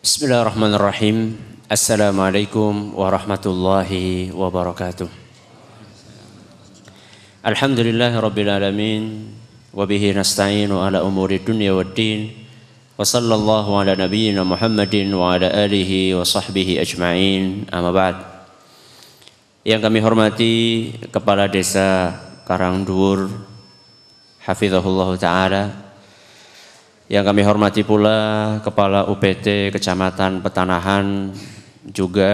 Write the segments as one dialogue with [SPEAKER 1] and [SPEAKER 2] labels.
[SPEAKER 1] Bismillahirrahmanirrahim. Assalamualaikum warahmatullahi wabarakatuh. Alhamdulillahirabbil alamin wa bihi nasta'inu ala umuri dunya waddin. Wa sallallahu ala nabiyyina Muhammadin wa ala alihi wa sahbihi ajma'in. Amma ba'd. Yang kami hormati Kepala Desa Karangduwur hafizahullah taala. Yang kami hormati pula Kepala UPT Kecamatan Petanahan, juga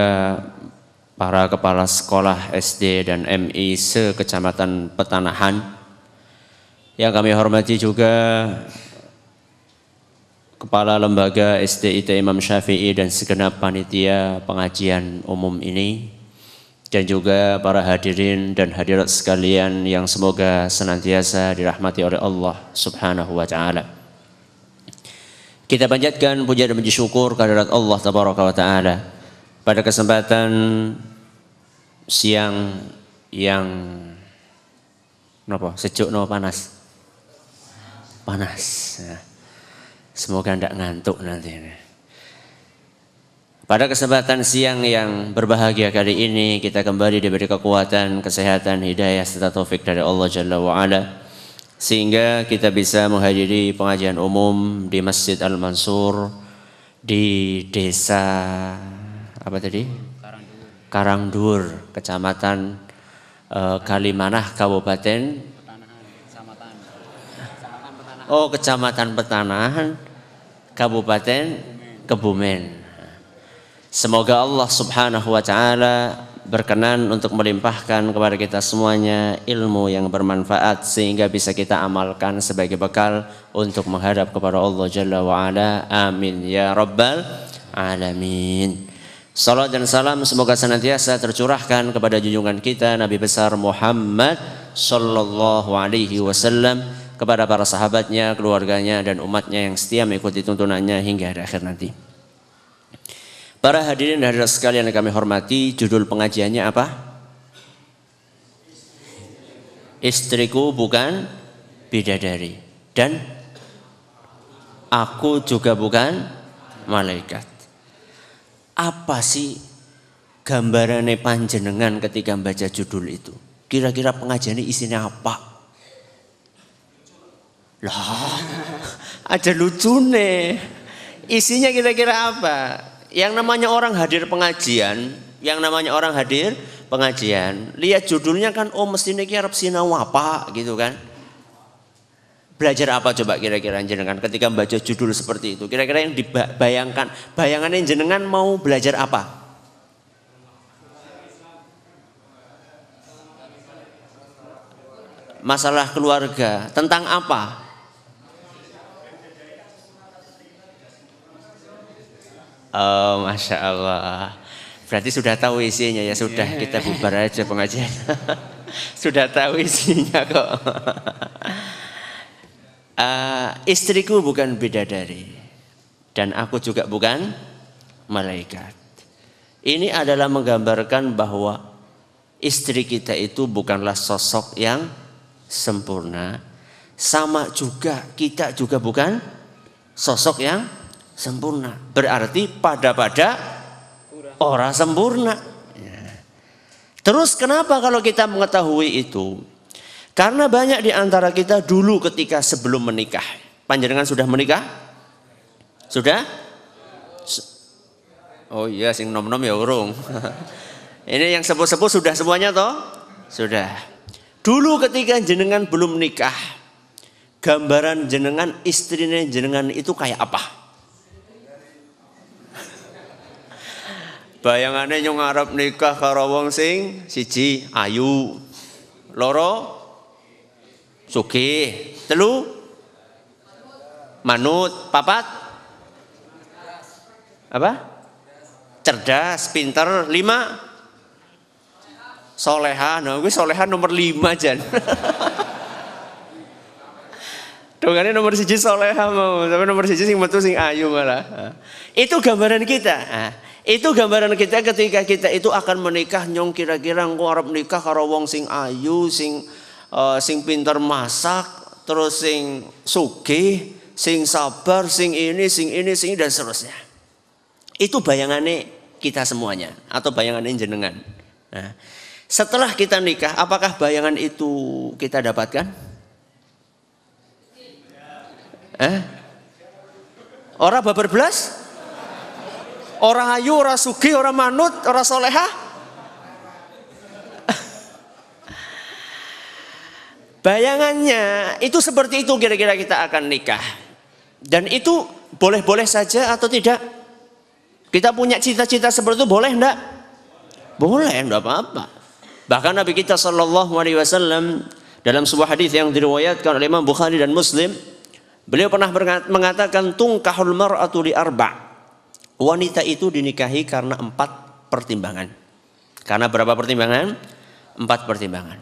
[SPEAKER 1] para kepala sekolah SD dan MI se-Kecamatan Petanahan. Yang kami hormati juga Kepala Lembaga SDIT Imam Syafi'i dan segenap panitia pengajian umum ini, dan juga para hadirin dan hadirat sekalian yang semoga senantiasa dirahmati oleh Allah Subhanahu wa taala. Kita panjatkan puja dan puji syukur kehadirat Allah Tabaraka wa Ta'ala pada kesempatan siang yang sejuk panas? Panas. Ya. Semoga tidak ngantuk nanti. Pada kesempatan siang yang berbahagia kali ini, kita kembali diberi kekuatan, kesehatan, hidayah serta taufik dari Allah Jalla wa Ala, sehingga kita bisa menghadiri pengajian umum di Masjid Al-Mansur di desa Karangduwur, Kecamatan Kalimanah, Kabupaten Kecamatan Petanahan, Kabupaten Kebumen. Semoga Allah Subhanahu wa taala berkenan untuk melimpahkan kepada kita semuanya ilmu yang bermanfaat sehingga bisa kita amalkan sebagai bekal untuk menghadap kepada Allah Jalla wa Ala. Amin ya rabbal alamin. Salat dan salam semoga senantiasa tercurahkan kepada junjungan kita Nabi besar Muhammad sallallahu alaihi wasallam, kepada para sahabatnya, keluarganya dan umatnya yang setia mengikuti tuntunannya hingga akhir nanti. Para hadirin dan hadirat sekalian yang kami hormati, judul pengajiannya apa? Istriku bukan bidadari dan aku juga bukan malaikat. Apa sih gambarannya panjenengan ketika membaca judul itu? Kira-kira pengajiannya isinya apa? Lah, ada lucunya. Isinya kira-kira apa? Yang namanya orang hadir pengajian, lihat judulnya kan, oh mesti niki arep sinau apa gitu kan. Belajar apa coba kira-kira jenengan ketika membaca judul seperti itu? Kira-kira yang dibayangkan, bayangannya jenengan mau belajar apa? Masalah keluarga, tentang apa? Oh, Masya Allah. Berarti sudah tahu isinya ya, sudah kita bubar aja pengajian. Sudah tahu isinya kok. Istriku bukan bidadari dan aku juga bukan malaikat. Ini adalah menggambarkan bahwa istri kita itu bukanlah sosok yang sempurna. Sama juga kita juga bukan sosok yang sempurna. Berarti pada orang sempurna. Terus kenapa kalau kita mengetahui itu? Karena banyak di antara kita dulu ketika sebelum menikah. Panjenengan sudah menikah? Sudah? Oh iya, sing nom-nom ya urung. Ini yang sepuh-sepuh sudah semuanya toh? Sudah. Dulu ketika jenengan belum nikah, gambaran jenengan istrinya jenengan itu kayak apa? Bayangannya nyong arep nikah karo wong sing siji ayu, loro sugih, telu manut, papat apa? Cerdas, pinter, 5 soleha. Nah, gue soleha nomor 5 jan. Dongane nomor 1 soleha mau, tapi nomor 1 sing metu sing ayu malah. Itu gambaran kita. Itu gambaran kita ketika kita itu akan menikah. Nyong kira-kira engko arep nikah karo wong sing ayu, sing pinter masak, terus sing sugih, sing sabar, sing ini dan seterusnya. Itu bayangannya kita semuanya atau bayangannya jenengan. Nah, setelah kita nikah, apakah bayangan itu kita dapatkan? Ora babar belas? Ora ayu, ora sugih, ora manut, ora solehah? Bayangannya itu seperti itu kira-kira kita akan nikah. Dan itu boleh-boleh saja atau tidak? Kita punya cita-cita seperti itu boleh enggak? Boleh, enggak apa-apa. Bahkan Nabi kita sallallahu alaihi wasallam dalam sebuah hadis yang diriwayatkan oleh Imam Bukhari dan Muslim, beliau pernah mengatakan tungkahul mar'atu li arba'. Wanita itu dinikahi karena 4 pertimbangan. Karena berapa pertimbangan? 4 pertimbangan.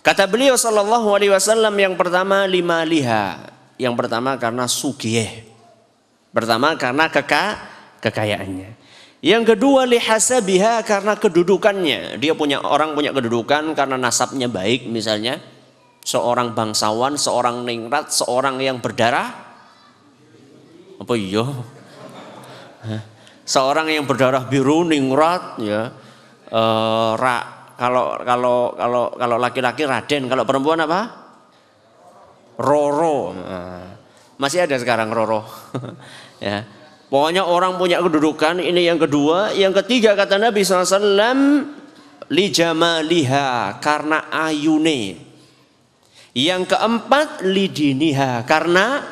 [SPEAKER 1] Kata beliau sallallahu alaihi wasallam, yang pertama lima liha. Yang pertama karena sugih. Pertama karena kekayaannya. Yang kedua lihasabiha, karena kedudukannya. Dia orang punya kedudukan karena nasabnya baik misalnya. Seorang bangsawan, seorang ningrat, seorang yang berdarah. Apa iya? Seorang yang berdarah biru, ningrat, ya. Kalau laki-laki Raden, kalau perempuan apa? Roro. Masih ada sekarang Roro. Ya. Pokoknya orang punya kedudukan, ini yang kedua. Yang ketiga kata Nabi SAW, li jamaliha, karena ayune. Yang keempat li diniha, karena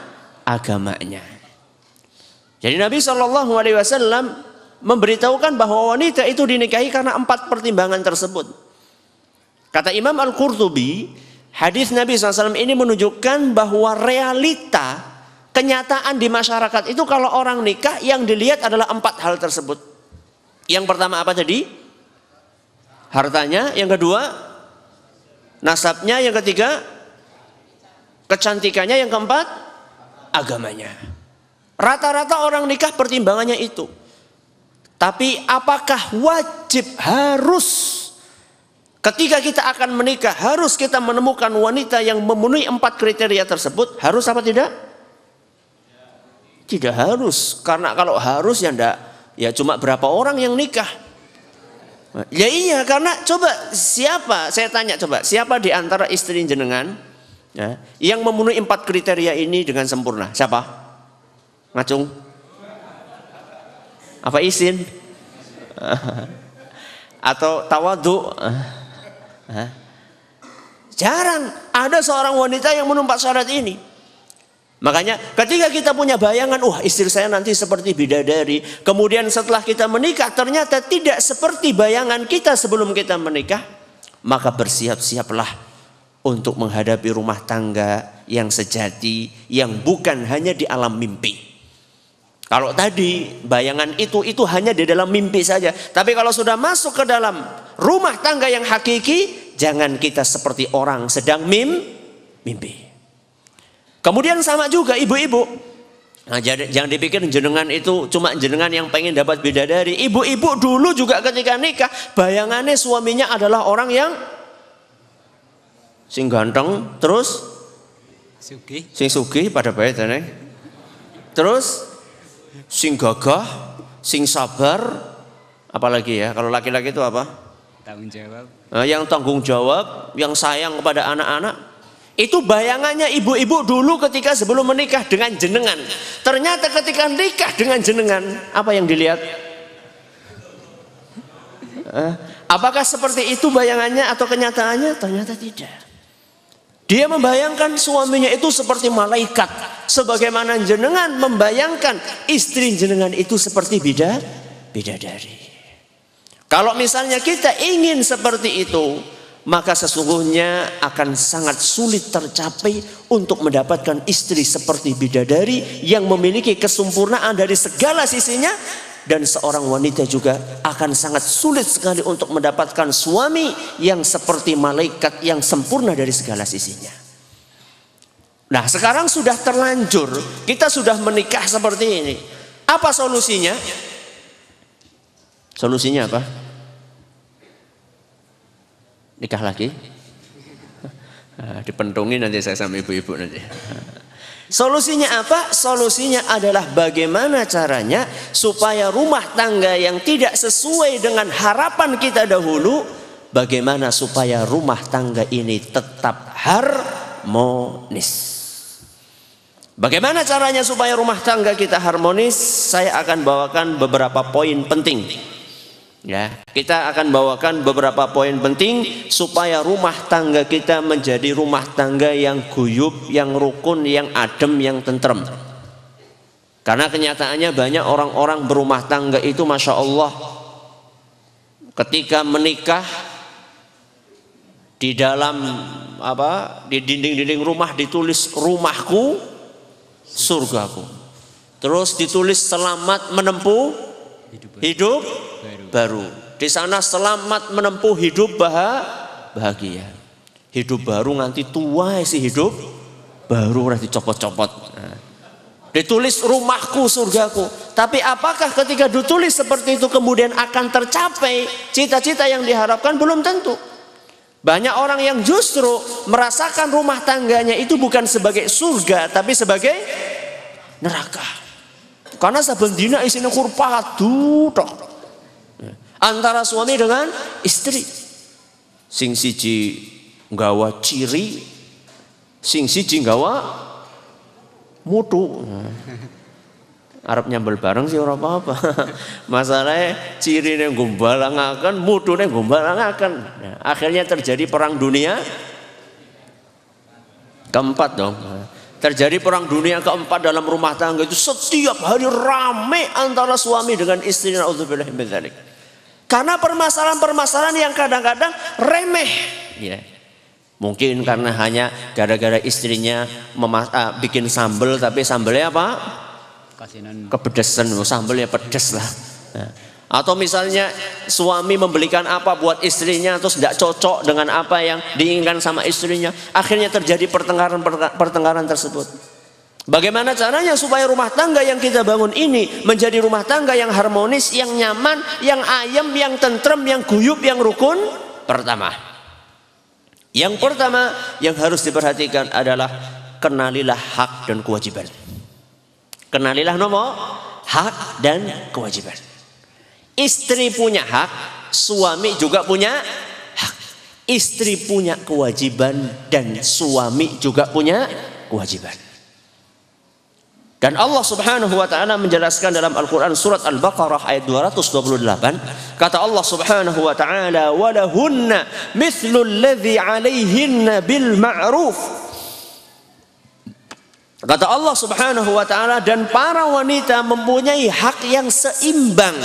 [SPEAKER 1] agamanya. Jadi Nabi SAW memberitahukan bahwa wanita itu dinikahi karena 4 pertimbangan tersebut. Kata Imam Al-Qurtubi, hadis Nabi SAW ini menunjukkan bahwa realita kenyataan di masyarakat itu kalau orang nikah yang dilihat adalah 4 hal tersebut. Yang pertama apa tadi? Hartanya. Yang kedua nasabnya. Yang ketiga kecantikannya. Yang keempat agamanya. Rata-rata orang nikah pertimbangannya itu. Tapi apakah wajib harus ketika kita akan menikah harus kita menemukan wanita yang memenuhi 4 kriteria tersebut? Harus apa tidak? Tidak harus. Karena kalau harus ya enggak, ya cuma berapa orang yang nikah. Ya iya, karena coba siapa, saya tanya coba, siapa di antara istri jenengan ya, yang memenuhi 4 kriteria ini dengan sempurna? Siapa? Ngacung? Apa izin? Atau tawadu? Jarang ada seorang wanita yang memenuhi 4 syarat ini. Makanya ketika kita punya bayangan, istri saya nanti seperti bidadari, kemudian setelah kita menikah ternyata tidak seperti bayangan kita sebelum kita menikah, maka bersiap-siaplah untuk menghadapi rumah tangga yang sejati, yang bukan hanya di alam mimpi. Kalau tadi bayangan itu hanya di dalam mimpi saja. Tapi kalau sudah masuk ke dalam rumah tangga yang hakiki, jangan kita seperti orang sedang mimpi. Kemudian sama juga ibu-ibu. Nah, jangan dipikir jenengan itu cuma jenengan yang pengen dapat bidadari. Ibu-ibu dulu juga ketika nikah, bayangannya suaminya adalah orang yang sing ganteng, terus sing sugih pada bae teneng. Terus sing gagah, sing sabar, apalagi ya kalau laki-laki itu apa? Tanggung jawab. Yang tanggung jawab, yang sayang kepada anak-anak. Itu bayangannya ibu-ibu dulu ketika sebelum menikah dengan jenengan. Ternyata ketika nikah dengan jenengan, apa yang dilihat? Apakah seperti itu bayangannya atau kenyataannya? Ternyata tidak. Dia membayangkan suaminya itu seperti malaikat, sebagaimana jenengan membayangkan istri jenengan itu seperti bidadari. Kalau misalnya kita ingin seperti itu, maka sesungguhnya akan sangat sulit tercapai untuk mendapatkan istri seperti bidadari yang memiliki kesempurnaan dari segala sisinya. Dan seorang wanita juga akan sangat sulit sekali untuk mendapatkan suami yang seperti malaikat yang sempurna dari segala sisinya. Nah, sekarang sudah terlanjur, kita sudah menikah seperti ini. Apa solusinya? Solusinya apa? Nikah lagi? Dipentungin nanti saya sama ibu-ibu nanti. Solusinya apa? Solusinya adalah bagaimana caranya supaya rumah tangga yang tidak sesuai dengan harapan kita dahulu, bagaimana supaya rumah tangga ini tetap harmonis. Bagaimana caranya supaya rumah tangga kita harmonis? Saya akan bawakan beberapa poin penting. Ya, kita akan bawakan beberapa poin penting supaya rumah tangga kita menjadi rumah tangga yang guyub, yang rukun, yang adem, yang tentrem. Karena kenyataannya banyak orang-orang berumah tangga itu Masya Allah, ketika menikah di dalam di dinding-dinding rumah ditulis rumahku, surgaku. Terus ditulis selamat menempuh hidup baru. Di sana selamat menempuh hidup bahagia. Hidup baru nganti tua sih hidup baru udah dicopot-copot. Nah, ditulis rumahku surgaku. Tapi apakah ketika ditulis seperti itu kemudian akan tercapai cita-cita yang diharapkan? Belum tentu. Banyak orang yang justru merasakan rumah tangganya itu bukan sebagai surga tapi sebagai neraka. Karena saben dina isine kurpadu tok. Antara suami dengan istri, sing siji nggawa ciri, sing siji nggawa mutu. Arep nyambel bareng sih ora apa-apa. Masalahnya cirine ngombalangaken, mutune ngombalangaken. Nah, akhirnya terjadi perang dunia keempat dong. Terjadi perang dunia keempat dalam rumah tangga itu setiap hari rame antara suami dengan istri. Nauzubillah min dzalik. Karena permasalahan-permasalahan yang kadang-kadang remeh, ya. Mungkin karena hanya gara-gara istrinya bikin sambel, tapi sambelnya apa? Kepedesan, sambelnya pedes lah. Nah. Atau misalnya suami membelikan apa buat istrinya terus tidak cocok dengan apa yang diinginkan sama istrinya, akhirnya terjadi pertengkaran tersebut. Bagaimana caranya supaya rumah tangga yang kita bangun ini menjadi rumah tangga yang harmonis, yang nyaman, yang ayem, yang tentrem, yang guyub, yang rukun? Yang pertama yang harus diperhatikan adalah kenalilah hak dan kewajiban. Kenalilah nomor hak dan kewajiban. Istri punya hak, suami juga punya hak. Istri punya kewajiban dan suami juga punya kewajiban. Dan Allah Subhanahu wa taala menjelaskan dalam Al-Qur'an surat Al-Baqarah ayat 228, kata Allah Subhanahu wa taala, "Walahunna mithlu alladhi 'alaihinna bil ma'ruf." Kata Allah Subhanahu wa taala, dan para wanita mempunyai hak yang seimbang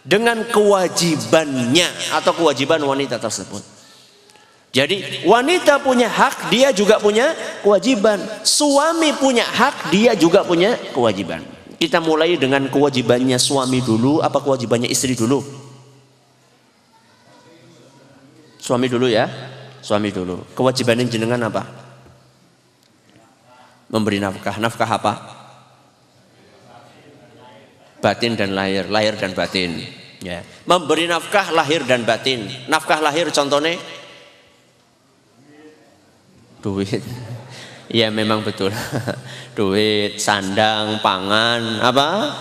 [SPEAKER 1] dengan kewajibannya atau kewajiban wanita tersebut. Jadi wanita punya hak, dia juga punya kewajiban. Suami punya hak, dia juga punya kewajiban. Kita mulai dengan kewajibannya suami dulu, apa kewajibannya istri dulu? Suami dulu ya, suami dulu. Kewajibannya jenengan apa? Memberi nafkah. Nafkah apa? Batin dan lahir, lahir dan batin. Ya. Memberi nafkah lahir dan batin. Nafkah lahir contohnya duit. Ya memang betul. Duit, sandang, pangan, apa?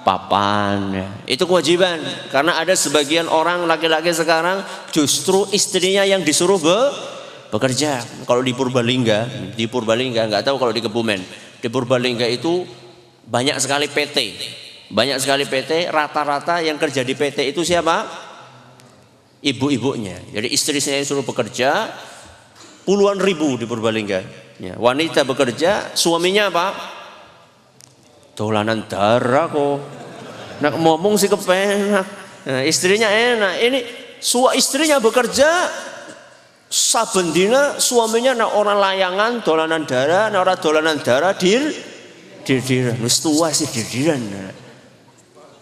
[SPEAKER 1] Papan. Ya. Itu kewajiban. Karena ada sebagian orang laki-laki sekarang justru istrinya yang disuruh bekerja. Kalau di Purbalingga nggak tahu kalau di Kebumen. Di Purbalingga itu banyak sekali PT. Banyak sekali PT, rata-rata yang kerja di PT itu siapa? Ibu-ibunya. Jadi istrinya yang suruh bekerja, puluhan ribu di Purbalingga. Ya, wanita bekerja, suaminya apa? Dolanan darah kok. Nak ngomong sih kepenak. Nah, istrinya enak. Ini istrinya bekerja, saben dina suaminya nak orang layangan dolanan darah, nak orang dolanan darah dir-diran. Wis tua sih dir-diran.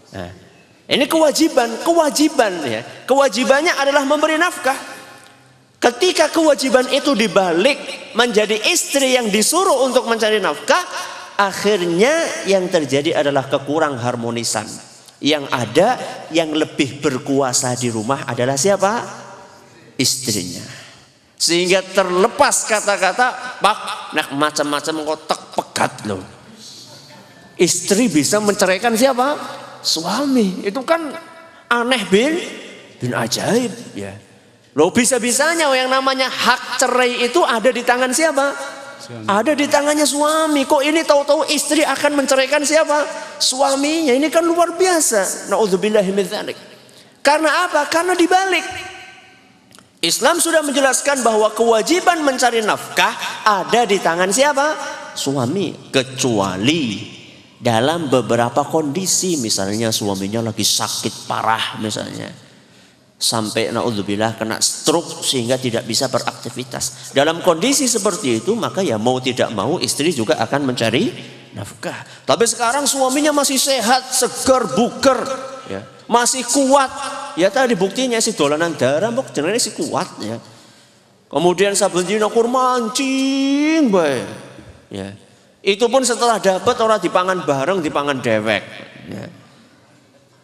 [SPEAKER 1] Nah, ini kewajiban ya. Kewajibannya adalah memberi nafkah. Ketika kewajiban itu dibalik menjadi istri yang disuruh untuk mencari nafkah, akhirnya yang terjadi adalah kekurang harmonisan. Yang ada yang lebih berkuasa di rumah adalah siapa? Istrinya. Sehingga terlepas kata-kata pak nak macam-macam kotak Logat loh. Istri bisa menceraikan siapa? Suami. Itu kan aneh bin ajaib ya. Loh bisa-bisanya yang namanya hak cerai itu ada di tangan siapa? Ada di tangannya suami. Kok ini tahu-tahu istri akan menceraikan siapa? Suaminya. Ini kan luar biasa. Na'udzubillahi min dzalik. Karena apa? Karena dibalik. Islam sudah menjelaskan bahwa kewajiban mencari nafkah ada di tangan siapa? Suami. Kecuali dalam beberapa kondisi. Misalnya suaminya lagi sakit parah misalnya. Sampai naudzubillah kena stroke sehingga tidak bisa beraktivitas. Dalam kondisi seperti itu maka ya mau tidak mau istri juga akan mencari nafkah. Tapi sekarang suaminya masih sehat, segar, bugar, ya, masih kuat. Ya tadi buktinya si dolanan darah, mbok jenenge si kuat ya. Kemudian saben dina kur mancing bae. Ya. Itu pun setelah dapat orang dipangan bareng, dipangan dewek. Ya.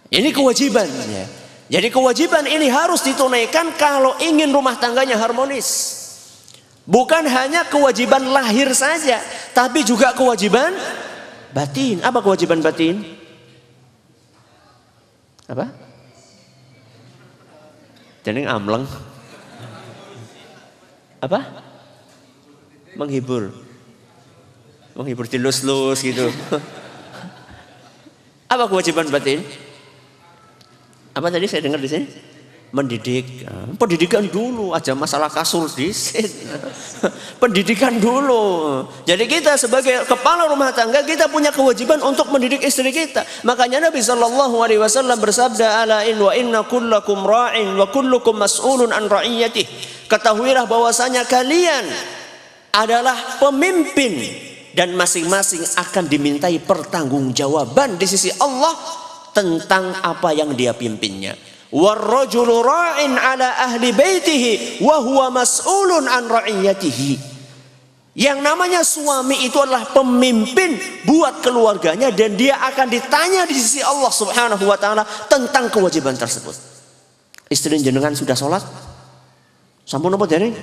[SPEAKER 1] Ini kewajiban ya. Jadi kewajiban ini harus ditunaikan kalau ingin rumah tangganya harmonis. Bukan hanya kewajiban lahir saja, tapi juga kewajiban batin. Apa kewajiban batin? Apa? Jeneng amleng. Apa? Menghibur. Menghibur dilus-lus gitu. Apa kewajiban batin? Apa tadi saya dengar di sini? Mendidik. Pendidikan dulu, aja masalah kasur di sini. Pendidikan dulu. Jadi kita sebagai kepala rumah tangga kita punya kewajiban untuk mendidik istri kita. Makanya Nabi Shallallahu Alaihi Wasallam bersabda, ala in wa inna kullakum ra'in wa kullukum mas'ulun an ra'iyatih. Ketahuilah bahwasanya kalian adalah pemimpin dan masing-masing akan dimintai pertanggungjawaban di sisi Allah tentang apa yang dia pimpinnya. Warrajulu ra'in ala ahli baitihi wa huwa mas'ulun an ra'iyatihi. Yang namanya suami itu adalah pemimpin buat keluarganya dan dia akan ditanya di sisi Allah Subhanahu wa taala tentang kewajiban tersebut. Istri jenengan sudah sholat? Sampun apa dereng?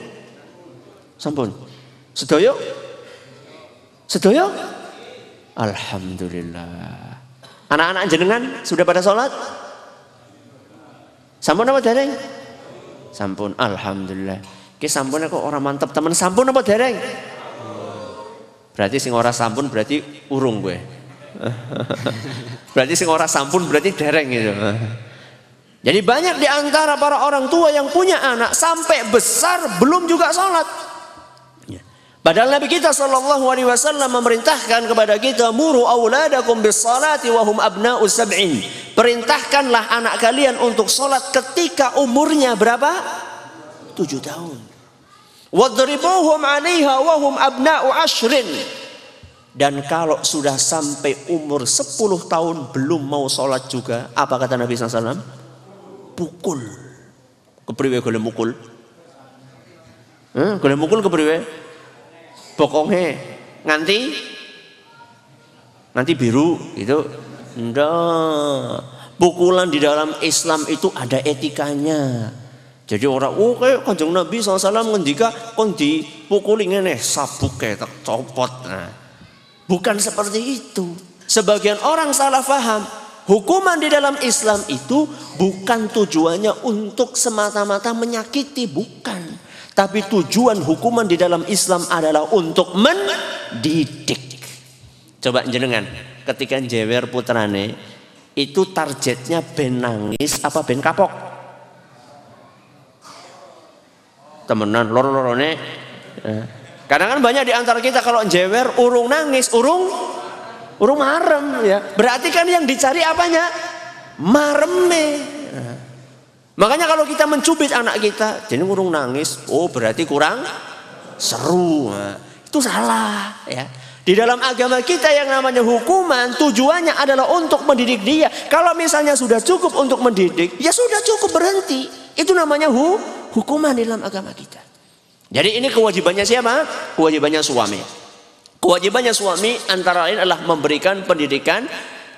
[SPEAKER 1] Sampun. Sedaya? Sedaya? Alhamdulillah. Anak-anak jenengan sudah pada sholat? Sampun apa dereng? Sampun, alhamdulillah. Ki sampun kok orang mantep temen sampun apa dereng? Berarti sing ora sampun berarti urung gue. Berarti sing ora sampun berarti dereng gitu. Jadi banyak di antara para orang tua yang punya anak sampai besar belum juga sholat. Padahal Nabi kita Shallallahu Alaihi Wasallam memerintahkan kepada kita, muru auladakum bis salati wahum abna'u sab'in. Perintahkanlah anak kalian untuk sholat ketika umurnya berapa? 7 tahun. Wadribuhum 'alaiha wahum abna'u ashrin. Dan kalau sudah sampai umur 10 tahun belum mau sholat juga, apa kata Nabi SAW? Pukul. Kepriwe golek mukul? Golek mukul kepriwe? Pokoknya nganti biru gitu. Enggak. Pukulan di dalam Islam itu ada etikanya. Jadi orang kayak Kanjeng Nabi SAW ngendika kon dipukuli ngene sabuk kayak copot. Nah, bukan seperti itu. Sebagian orang salah paham. Hukuman di dalam Islam itu bukan tujuannya untuk semata-mata menyakiti, bukan. Tapi tujuan hukuman di dalam Islam adalah untuk mendidik. Coba jenengan, ketika jewer putrane itu targetnya ben nangis apa ben kapok? Temenan loro-lorone. Kadang kan banyak di antara kita kalau jewer urung nangis, urung marem ya. Berarti kan yang dicari apanya? Mareme. Makanya kalau kita mencubit anak kita, jadi urung nangis, oh berarti kurang seru. Nah, itu salah ya. Di dalam agama kita yang namanya hukuman tujuannya adalah untuk mendidik dia. Kalau misalnya sudah cukup untuk mendidik, ya sudah cukup berhenti. Itu namanya hukuman di dalam agama kita. Jadi ini kewajibannya siapa? Kewajibannya suami. Kewajibannya suami antara lain adalah memberikan pendidikan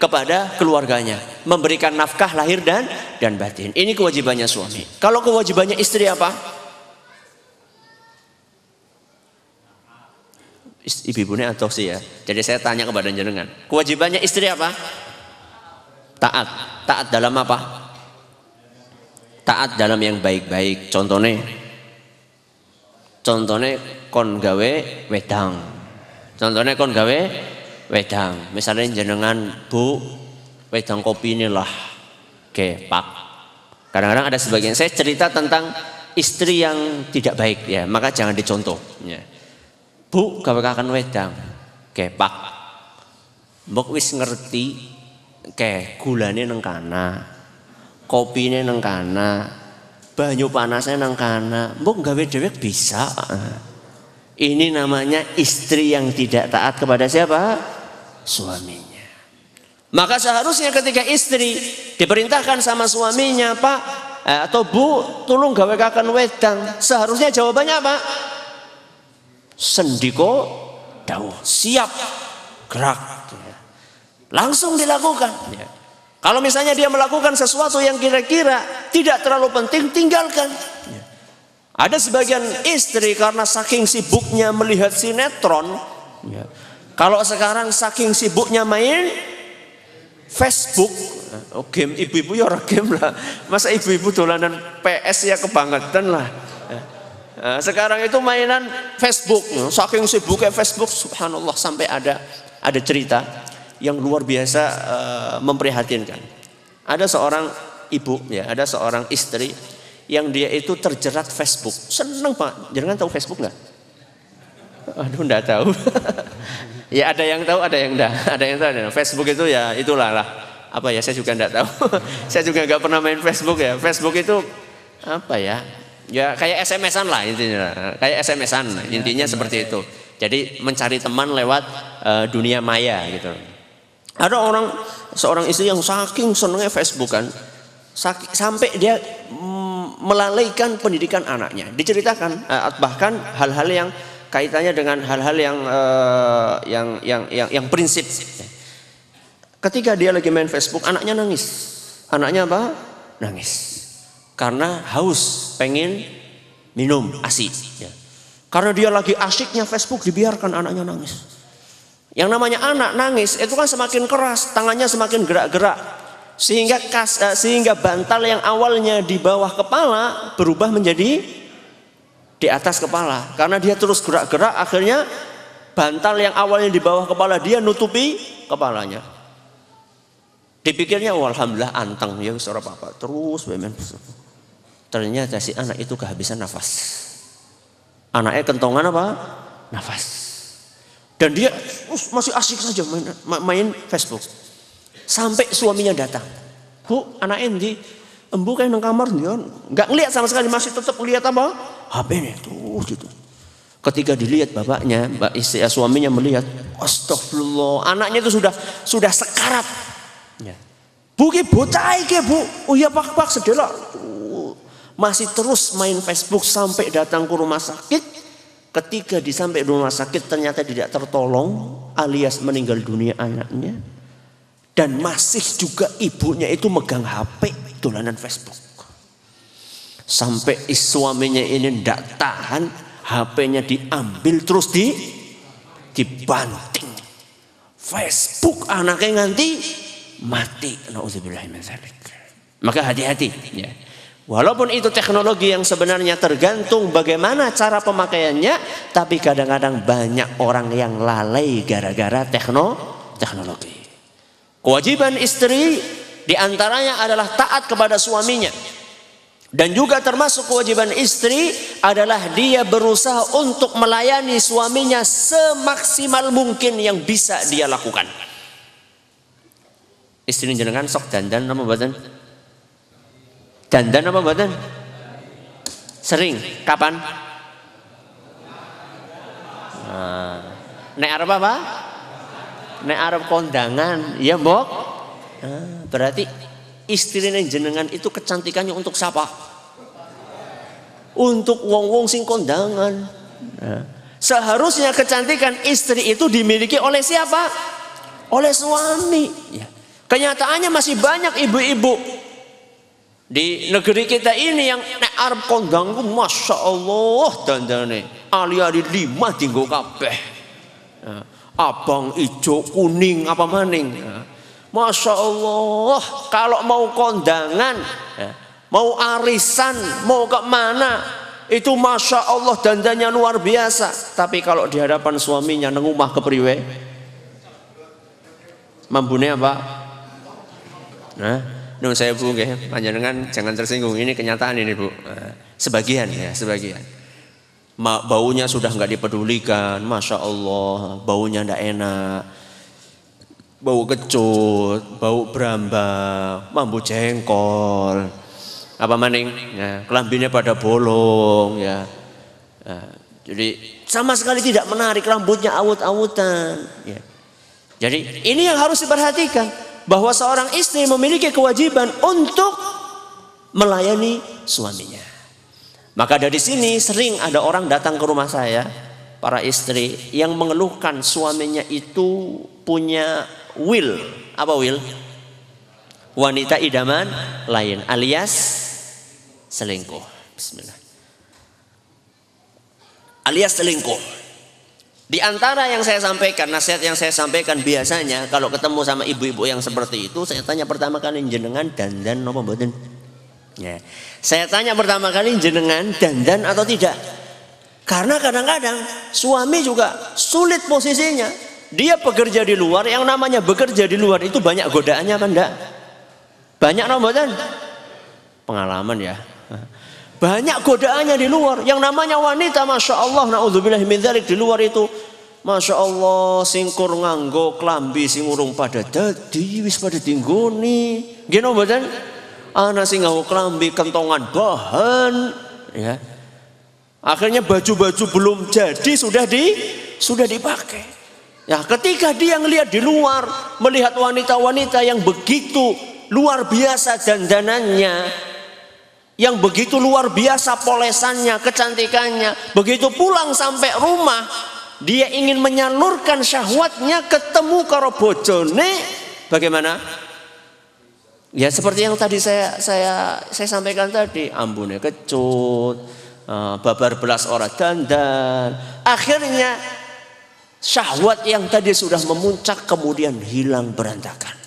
[SPEAKER 1] kepada keluarganya, memberikan nafkah lahir dan batin. Ini kewajibannya suami. Kalau kewajibannya istri apa? Ibu-ibunya adopsi ya. Jadi saya tanya kepada jenengan, kewajibannya istri apa? Taat. Taat dalam apa? Taat dalam yang baik-baik. Contohnya kon gawe wedang. Contohnya kon gawe wedang. Misalnya jenengan, Bu, wedang kopi inilah kepak. Kadang-kadang ada sebagian, saya cerita tentang istri yang tidak baik ya, maka jangan dicontoh ya. Bu, gawe kakan wedang kepak. Mbok wis ngerti ke gulane nang kana, kopine nang kana, banyu panasnya nang kana, mbok gawe dhewek bisa. Ini namanya istri yang tidak taat kepada siapa? Suaminya. Maka seharusnya ketika istri diperintahkan sama suaminya, Pak atau Bu, tolong gawe kakan wedang, seharusnya jawabannya apa? Sendiko dawuh, siap, gerak, langsung dilakukan. Kalau misalnya dia melakukan sesuatu yang kira-kira tidak terlalu penting, tinggalkan. Ada sebagian istri karena saking sibuknya melihat sinetron, kalau sekarang saking sibuknya main Facebook, game ibu-ibu ya orang game lah. Masa ibu-ibu dolanan PS ya kebangetan lah. Sekarang itu mainan Facebook, saking sibuknya Facebook, subhanallah, sampai ada cerita yang luar biasa memprihatinkan. Ada seorang ibu ya, ada seorang istri yang dia itu terjerat Facebook. Seneng Pak, jangan tahu Facebook nggak? Aduh, enggak tahu. Ya ada yang tahu, ada yang enggak. Ada yang tahu. Facebook itu ya itulah lah. Apa ya, saya juga enggak tahu. Saya juga enggak pernah main Facebook ya. Facebook itu apa ya? Ya kayak SMS-an lah intinya. Kayak SMS-an intinya seperti itu. Jadi mencari teman lewat dunia maya gitu. Ada seorang istri yang saking senengnya Facebook kan, sampai dia melalaikan pendidikan anaknya. Diceritakan bahkan hal-hal yang kaitannya dengan hal-hal yang prinsip. Ketika dia lagi main Facebook, anaknya nangis. Anaknya apa? Nangis. Karena haus, pengen minum ASI. Karena dia lagi asyiknya Facebook, dibiarkan anaknya nangis. Yang namanya anak nangis itu kan semakin keras, tangannya semakin gerak-gerak, sehingga bantal yang awalnya di bawah kepala berubah menjadi di atas kepala. Karena dia terus gerak-gerak, akhirnya bantal yang awalnya di bawah kepala dia nutupi kepalanya. Dipikirnya, oh, alhamdulillah anteng ya suara apa terus bemen. Ternyata si anak itu kehabisan nafas. Anaknya kentongan apa? Nafas. Dan dia masih asik saja main Facebook. Sampai suaminya datang. Bu, anak endi? Embu kayak nang kamar dia nggak ngelihat sama sekali, masih tetap lihat apa? HP-nya terus gitu. Ketika dilihat bapaknya, suaminya melihat, astagfirullah, anaknya itu sudah sekarat. Ya. Bu, ki bocah iki, Bu. Oh iya pak sedela. Masih terus main Facebook sampai datang ke rumah sakit. Ketika sampai rumah sakit ternyata tidak tertolong, alias meninggal dunia anaknya. Dan masih juga ibunya itu megang HP, dolanan Facebook. Sampai suaminya ini tidak tahan, HP-nya diambil terus dibanting. Facebook anaknya nganti mati. Nauzubillah min dzalik. Maka hati-hati ya. Walaupun itu teknologi yang sebenarnya tergantung bagaimana cara pemakaiannya, tapi kadang-kadang banyak orang yang lalai gara-gara teknologi. Kewajiban istri diantaranya adalah taat kepada suaminya. Dan juga termasuk kewajiban istri adalah dia berusaha untuk melayani suaminya semaksimal mungkin yang bisa dia lakukan. Istri jenengan sok dandan apa mboten? Dandan apa mboten? Sering. Kapan? Nek arep apa? Nek arep kondangan, ya mbok. Berarti istrinya jenengan itu kecantikannya untuk siapa? Untuk wong-wong sing kondangan. Seharusnya kecantikan istri itu dimiliki oleh siapa? Oleh suami. Kenyataannya masih banyak ibu-ibu di negeri kita ini yang nek arep kondang, masya Allah dandane ali-ali 5 dinggo kabeh. Abang, ijo, kuning, apa maning. Masya Allah, kalau mau kondangan, mau arisan, mau ke mana, itu Masya Allah dandannya luar biasa. Tapi kalau di hadapan suaminya nang omah kepriwe? Mambune apa? Nah, nun saya Bu nggih, panjenengan jangan tersinggung, ini kenyataan ini Bu. Sebagian ya, sebagian. Baunya sudah nggak dipedulikan, Masya Allah, baunya ndak enak. Bau kecut, bau berambang, mambu jengkol, apa maning, ya, kelambinnya pada bolong, ya. Jadi sama sekali tidak menarik, rambutnya awut-awutan. Ya. Jadi ini yang harus diperhatikan, bahwa seorang istri memiliki kewajiban untuk melayani suaminya. Maka dari sini sering ada orang datang ke rumah saya, para istri yang mengeluhkan suaminya itu punya will. Apa will? Wanita idaman lain alias selingkuh. Bismillah. Alias selingkuh. Di antara yang saya sampaikan, nasihat yang saya sampaikan biasanya kalau ketemu sama ibu-ibu yang seperti itu, saya tanya pertama kali, jenengan dandan napa mboten? Ya. Saya tanya pertama kali, jenengan dandan atau tidak? Karena kadang-kadang suami juga sulit posisinya. Dia bekerja di luar, yang namanya bekerja di luar itu banyak godaannya apa enggak? Banyak nombotan? Pengalaman ya. Banyak godaannya di luar. Yang namanya wanita, Masya Allah, na'udzubillahi min dzalik, di luar itu Masya Allah, singkur nganggo klambi sing urung pada dadi wis pada tinggoni. Nggih nombotan? Ana sing nganggo klambi kentongan bahan, ya. Akhirnya baju-baju belum jadi sudah dipakai. Ya, ketika dia ngelihat di luar, melihat wanita-wanita yang begitu luar biasa dandanannya, yang begitu luar biasa polesannya, kecantikannya, begitu pulang sampai rumah, dia ingin menyalurkan syahwatnya, ketemu karo bojone, bagaimana? Ya seperti yang tadi saya sampaikan tadi, ambune kecut, babar belas ora dandan, akhirnya syahwat yang tadi sudah memuncak kemudian hilang berantakan.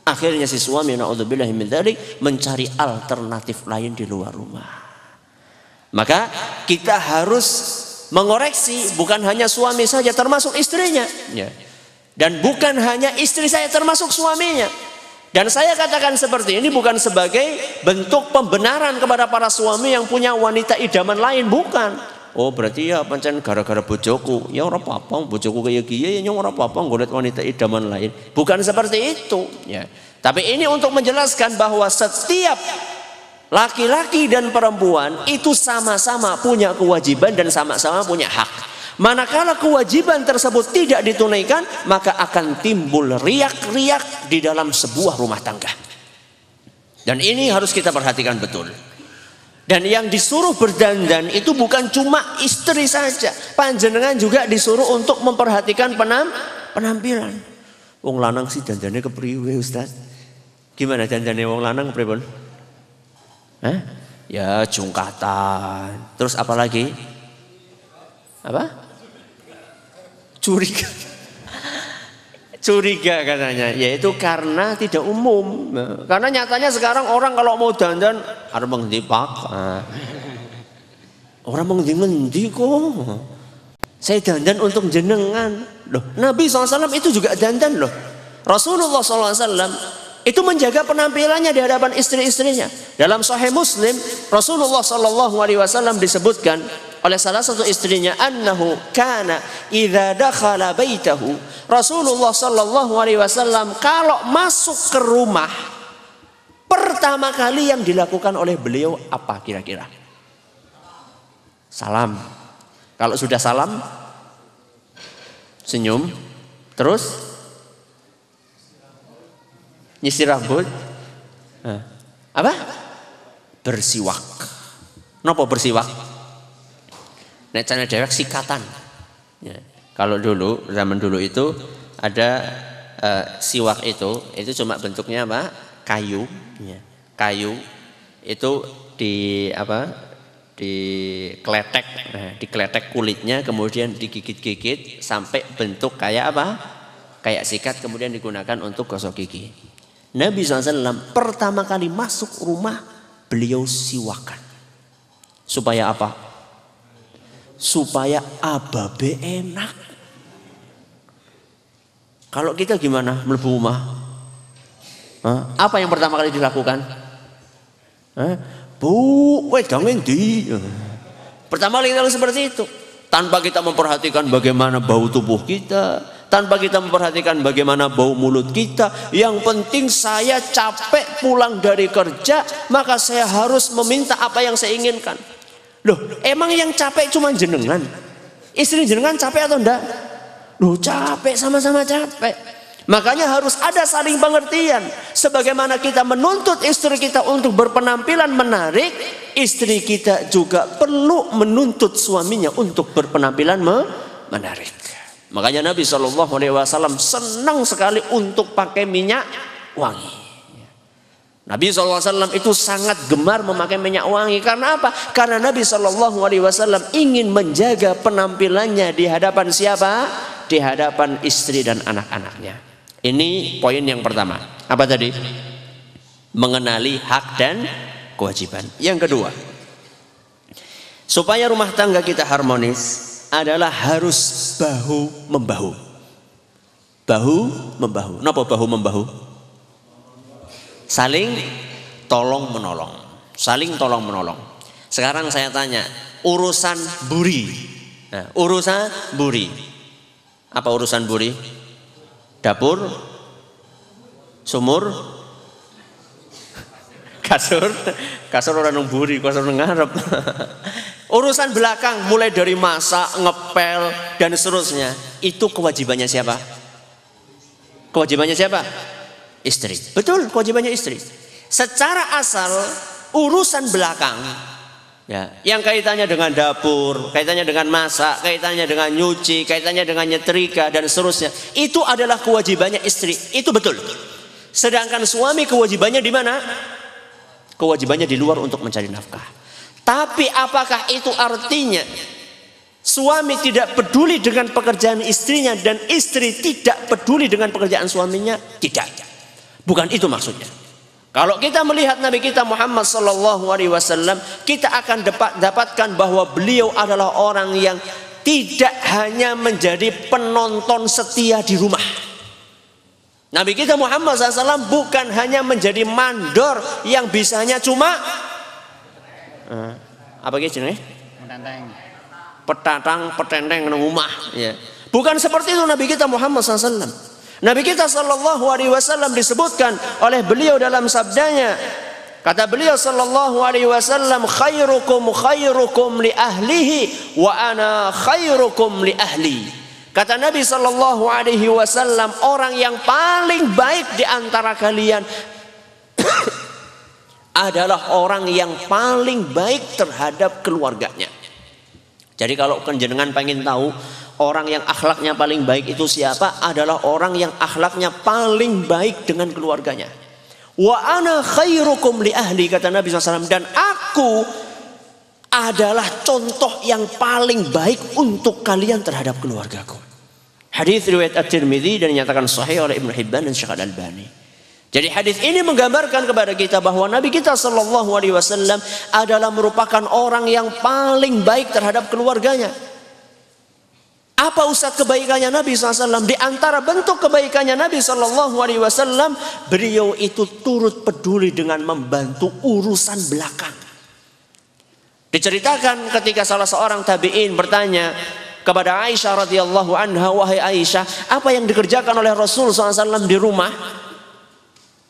[SPEAKER 1] Akhirnya si suami na'udzubillahi min dzalik mencari alternatif lain di luar rumah. Maka kita harus mengoreksi, bukan hanya suami saja, termasuk istrinya. Ya. Dan bukan hanya istri saya, termasuk suaminya. Dan saya katakan seperti ini bukan sebagai bentuk pembenaran kepada para suami yang punya wanita idaman lain, bukan. Oh berarti ya pancen gara-gara bojoku. Ya ora apa-apa, bojoku kaya kiye ya ora apa-apa golek wanita idaman lain. Bukan seperti itu, ya. Tapi ini untuk menjelaskan bahwa setiap laki-laki dan perempuan itu sama-sama punya kewajiban dan sama-sama punya hak. Manakala kewajiban tersebut tidak ditunaikan, maka akan timbul riak-riak di dalam sebuah rumah tangga. Dan ini harus kita perhatikan betul. Dan yang disuruh berdandan itu bukan cuma istri saja, panjenengan juga disuruh untuk memperhatikan penampilan. Wong lanang sih dandane kepriwe Ustaz? Gimana dandane wong lanang pripun? Ya jungkatan. Terus apa lagi? Apa? Curiga. Curiga katanya, yaitu karena tidak umum. Karena nyatanya sekarang orang kalau mau dandan harus mengendi Pak. Orang mengendi kok. Saya dandan untuk jenengan. Loh, Nabi SAW itu juga dandan loh. Rasulullah SAW itu menjaga penampilannya di hadapan istri-istrinya. Dalam Sahih Muslim, Rasulullah SAW disebutkan oleh salah satu istrinya, annahu kana idza dakhala baitahu, Rasulullah SAW kalau masuk ke rumah, pertama kali yang dilakukan oleh beliau apa kira-kira? Salam. Kalau sudah salam, senyum, terus nyisir rambut, apa? Bersiwak. Napa bersiwak? Nek cara dewek sikatan. Ya. Kalau dulu, zaman dulu itu ada siwak itu cuma bentuknya apa? Kayu. Ya. Kayu itu dikletek, dikletek kulitnya, kemudian digigit-gigit sampai bentuk kayak apa? Kayak sikat, kemudian digunakan untuk gosok gigi. Nabi SAW pertama kali masuk rumah, beliau siwakan. Supaya apa? Supaya ababe enak. Kalau kita gimana mlebu rumah? Apa yang pertama kali dilakukan? Bu, wedang endi? Pertama kali kita seperti itu. Tanpa kita memperhatikan bagaimana bau tubuh kita, tanpa kita memperhatikan bagaimana bau mulut kita. Yang penting saya capek pulang dari kerja, maka saya harus meminta apa yang saya inginkan. Loh, emang yang capek cuma jenengan? Istri jenengan capek atau enggak? Loh, capek, sama-sama capek. Makanya harus ada saling pengertian. Sebagaimana kita menuntut istri kita untuk berpenampilan menarik, istri kita juga perlu menuntut suaminya untuk berpenampilan menarik. Makanya Nabi SAW senang sekali untuk pakai minyak wangi. Nabi SAW itu sangat gemar memakai minyak wangi. Karena apa? Karena Nabi SAW ingin menjaga penampilannya di hadapan siapa? Di hadapan istri dan anak-anaknya. Ini poin yang pertama. Apa tadi? Mengenali hak dan kewajiban. Yang kedua, supaya rumah tangga kita harmonis adalah harus bahu membahu. Bahu membahu. Napa bahu membahu? Saling tolong menolong. Saling tolong menolong. Sekarang saya tanya, urusan buri. Nah, urusan buri. Apa urusan buri? Dapur, sumur, kasur orang nemburi, kasur ngarep. Urusan belakang mulai dari masak, ngepel dan seterusnya, itu kewajibannya siapa? Kewajibannya siapa? Istri. Betul, kewajibannya istri. Secara asal urusan belakang, ya, yang kaitannya dengan dapur, kaitannya dengan masak, kaitannya dengan nyuci, kaitannya dengan nyetrika dan seterusnya, itu adalah kewajibannya istri. Itu betul. Sedangkan suami kewajibannya di mana? Kewajibannya di luar untuk mencari nafkah. Tapi apakah itu artinya suami tidak peduli dengan pekerjaan istrinya dan istri tidak peduli dengan pekerjaan suaminya? Tidak. Bukan itu maksudnya. Kalau kita melihat Nabi kita Muhammad SAW, kita akan dapatkan bahwa beliau adalah orang yang tidak hanya menjadi penonton setia di rumah. Nabi kita Muhammad SAW bukan hanya menjadi mandor yang bisanya cuma apa gitu nih? Petenteng rumah. Ya. Bukan seperti itu Nabi kita Muhammad SAW. Nabi kita SAW disebutkan oleh beliau dalam sabdanya. Kata beliau SAW, khairukum li ahlihi wa ana khairukum li ahli. Kata Nabi SAW, orang yang paling baik di antara kalian adalah orang yang paling baik terhadap keluarganya. Jadi kalau jenengan pengen tahu orang yang akhlaknya paling baik itu siapa? Adalah orang yang akhlaknya paling baik dengan keluarganya. Wa ana khairukum li ahli, kata Nabi SAW, dan aku adalah contoh yang paling baik untuk kalian terhadap keluargaku. Hadis riwayat At-Tirmidzi dan dinyatakan sahih oleh Ibnu Hibban dan Syekh Al-Albani. Jadi hadis ini menggambarkan kepada kita bahwa Nabi kita SAW adalah merupakan orang yang paling baik terhadap keluarganya. Apa Ustaz kebaikannya Nabi SAW? Di antara bentuk kebaikannya Nabi SAW, beliau itu turut peduli dengan membantu urusan belakang. Diceritakan ketika salah seorang tabi'in bertanya kepada Aisyah radhiyallahu anha, wahai Aisyah, apa yang dikerjakan oleh Rasul SAW di rumah?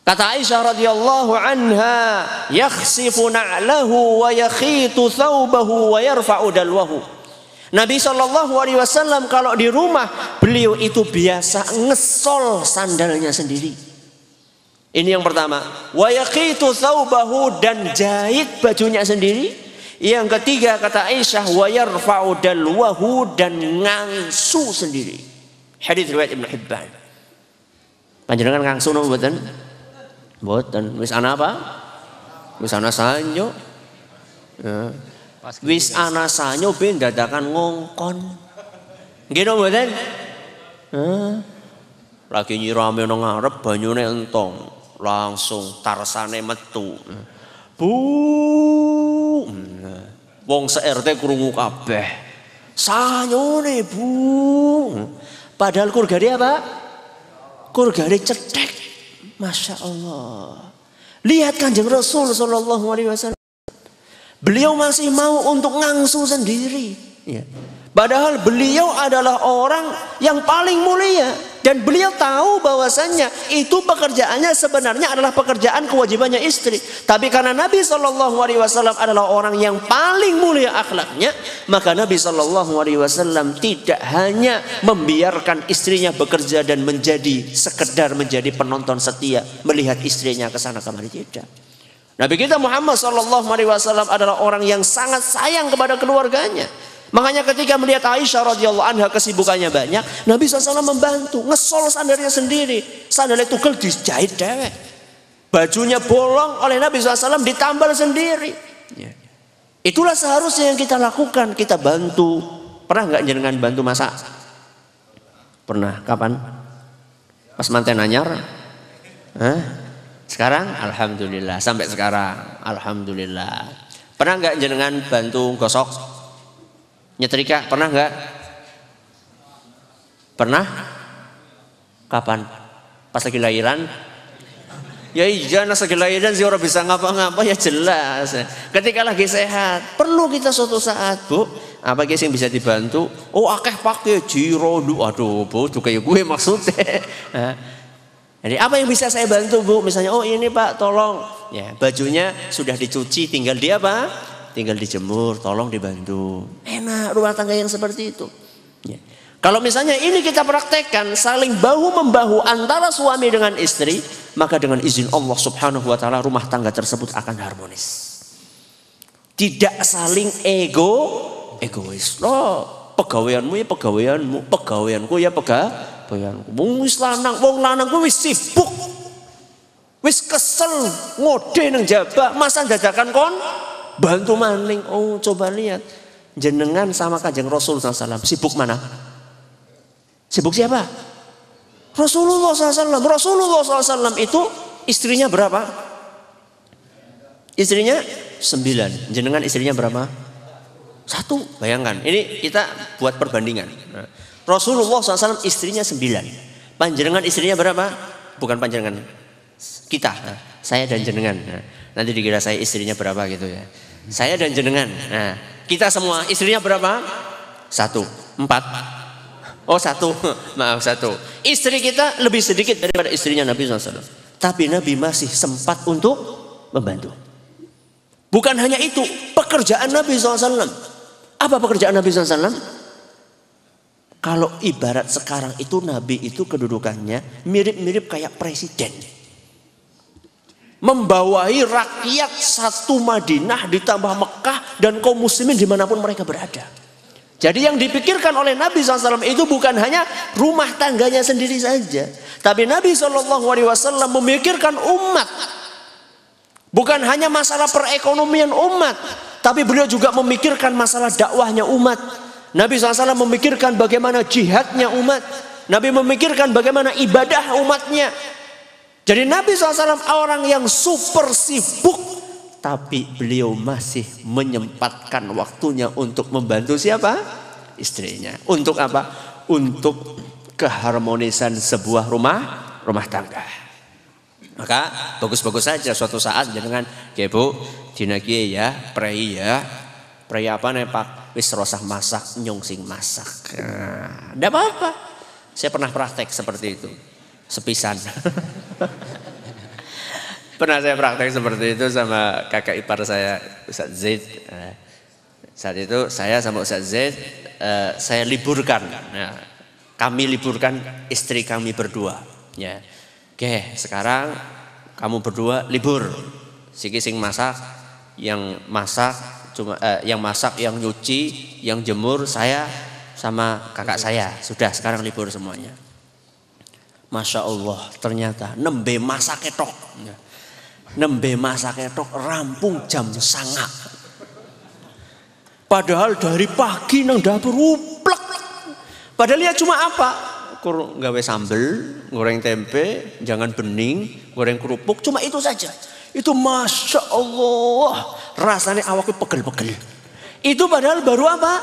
[SPEAKER 1] Kata Aisyah radhiyallahu anha, yakhsifu na'lahu wa yakhitu thawbahu wa yarfa'u dalwahu. Nabi SAW kalau di rumah, beliau itu biasa ngesol sandalnya sendiri. Ini yang pertama. Wa yakhitu thawbahu, dan jahit bajunya sendiri. Yang ketiga kata Aisyah, wa yarfa'u dalwahu, dan ngangsu sendiri. Hadis riwayat Ibnu Hibban. Panjenengan ngangsu napa mboten? Mboten. Wis ana apa? Wis ana sanyo. Ya. Wis ana sanyo ben dadakan ngongkon. Nggih napa mboten? Lagi nyirame nang ngarep banyune entong, langsung tarsane metu. Bu. Wong se-RT krungu kabeh. Sanyone, Bu. Padahal kurgane apa? Kurgane cethek. Masya Allah. Lihat Kanjeng Rasul sallallahu alaihi wasallam. Beliau masih mau untuk ngangsu sendiri. Ya. Padahal beliau adalah orang yang paling mulia. Dan beliau tahu bahwasannya itu pekerjaannya sebenarnya adalah pekerjaan kewajibannya istri. Tapi karena Nabi SAW adalah orang yang paling mulia akhlaknya, maka Nabi SAW tidak hanya membiarkan istrinya bekerja dan sekedar menjadi penonton setia melihat istrinya ke sana kemari, tidak. Nabi kita Muhammad SAW adalah orang yang sangat sayang kepada keluarganya. Makanya ketika melihat Aisyah radhiyallahu anha kesibukannya banyak, Nabi SAW membantu ngesol sandalnya sendiri. Sandalnya tugel dijahit dewek. Bajunya bolong oleh Nabi SAW ditambal sendiri. Ya. Itulah seharusnya yang kita lakukan. Kita bantu. Pernah nggak jenengan bantu masak? Pernah. Kapan? Pas manten anyar? Hah? Sekarang? Alhamdulillah. Sampai sekarang. Alhamdulillah. Pernah nggak jenengan bantu gosok? Nyetrika pernah nggak? Pernah? Kapan? Pas lagi lahiran? Ya iya, pas lagi lahiran sih orang bisa ngapa-ngapa ya jelas. Ketika lagi sehat, perlu kita suatu saat, Bu. Apa yang bisa dibantu? Oh akeh pakai jiro, aduh Bu, itu kayak gue maksudnya. Jadi apa yang bisa saya bantu, Bu? Misalnya, oh ini Pak, tolong. Ya bajunya sudah dicuci, tinggal dia apa? Tinggal dijemur, tolong dibantu. Enak rumah tangga yang seperti itu. Ya. Kalau misalnya ini kita praktekkan saling bahu-membahu antara suami dengan istri, maka dengan izin Allah Subhanahu wa taala rumah tangga tersebut akan harmonis. Tidak saling egois. Loh, pegawaianmu ya pegawaianmu, pegawaianku ya pegawaianku. Wong lanang ku wis sibuk. Wis kesel ngode nang jabak, masa dadakan kon bantu maning. Oh coba lihat jenengan sama Kanjeng Rasul SAW sibuk mana? Sibuk siapa? Rasulullah SAW. Rasulullah SAW itu istrinya berapa? Istrinya 9. Jenengan istrinya berapa? 1. Bayangkan. Ini kita buat perbandingan. Rasulullah SAW istrinya 9. Panjenengan istrinya berapa? Bukan panjenengan. Kita. Saya dan jenengan. Nanti dikira saya istrinya berapa gitu ya. Saya dan jenengan. Nah, kita semua istrinya berapa? 1. 4. Oh 1. Maaf 1. Istri kita lebih sedikit daripada istrinya Nabi SAW. Tapi Nabi masih sempat untuk membantu. Bukan hanya itu. Pekerjaan Nabi SAW. Apa pekerjaan Nabi SAW? Kalau ibarat sekarang itu Nabi itu kedudukannya mirip-mirip kayak presiden. Membawahi rakyat satu Madinah ditambah Mekah dan kaum muslimin dimanapun mereka berada. Jadi yang dipikirkan oleh Nabi SAW itu bukan hanya rumah tangganya sendiri saja. Tapi Nabi SAW memikirkan umat. Bukan hanya masalah perekonomian umat. Tapi beliau juga memikirkan masalah dakwahnya umat. Nabi SAW memikirkan bagaimana jihadnya umat. Nabi memikirkan bagaimana ibadah umatnya. Jadi Nabi SAW orang yang super sibuk, tapi beliau masih menyempatkan waktunya untuk membantu siapa? Istrinya. Untuk apa? Untuk keharmonisan sebuah rumah tangga. Maka bagus-bagus saja suatu saat jangan ya Bu, dina kieu ya, prei ya. Prei apa nih Pak? Wis rosah masak, nyungsing masak. Nah, enggak apa-apa. Saya pernah praktek seperti itu. Sepisan. Pernah saya praktek seperti itu sama kakak ipar saya Ustaz Zaid. Saat itu saya sama Ustaz Zaid saya liburkan. Nah, kami liburkan istri kami berdua. Ya, oke sekarang kamu berdua libur. Siki sing masak, yang masak cuma yang masak, yang nyuci, yang jemur saya sama kakak saya. Sudah sekarang libur semuanya. Masya Allah ternyata nembe masak ketok. Nembe masak ketok rampung jam 09.00. Padahal dari pagi nang dapur uplek. Padahal ya cuma apa? Gawe sambel, goreng tempe, jangan bening, goreng kerupuk, cuma itu saja. Itu Masya Allah, rasanya awaknya pegel-pegel. Itu padahal baru apa?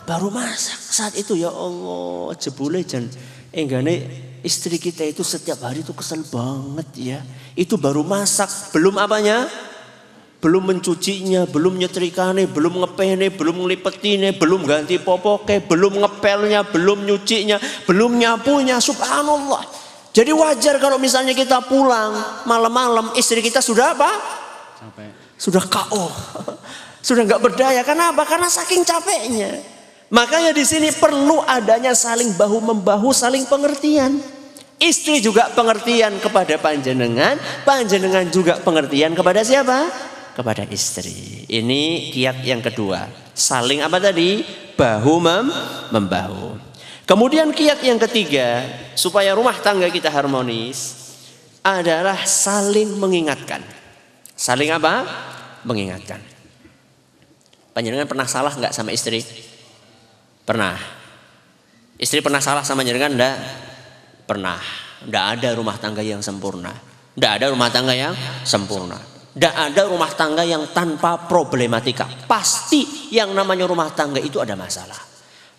[SPEAKER 1] Baru masak saat itu. Ya Allah, jebule jan enggane istri kita itu setiap hari itu kesel banget ya. Itu baru masak, belum apanya? Belum mencucinya, belum nyetrikane, belum ngepene, belum ngelipetine, belum ganti popoke, belum ngepelnya, belum nyucinya, belum nyapunya. Subhanallah. Jadi wajar kalau misalnya kita pulang malam-malam, istri kita sudah apa? Capek. Sudah KO. Sudah nggak berdaya. Kenapa? Karena saking capeknya. Makanya di sini perlu adanya saling bahu-membahu, saling pengertian. Istri juga pengertian kepada panjenengan, panjenengan juga pengertian kepada siapa? Kepada istri. Ini kiat yang kedua. Saling apa tadi? Bahu-membahu. Kemudian kiat yang ketiga, supaya rumah tangga kita harmonis, adalah saling mengingatkan. Saling apa? Mengingatkan. Panjenengan pernah salah nggak sama istri? Pernah. Istri pernah salah sama panjenengan enggak? Pernah. Enggak ada rumah tangga yang sempurna. Enggak ada rumah tangga yang sempurna. Tidak ada rumah tangga yang tanpa problematika. Pasti yang namanya rumah tangga itu ada masalah.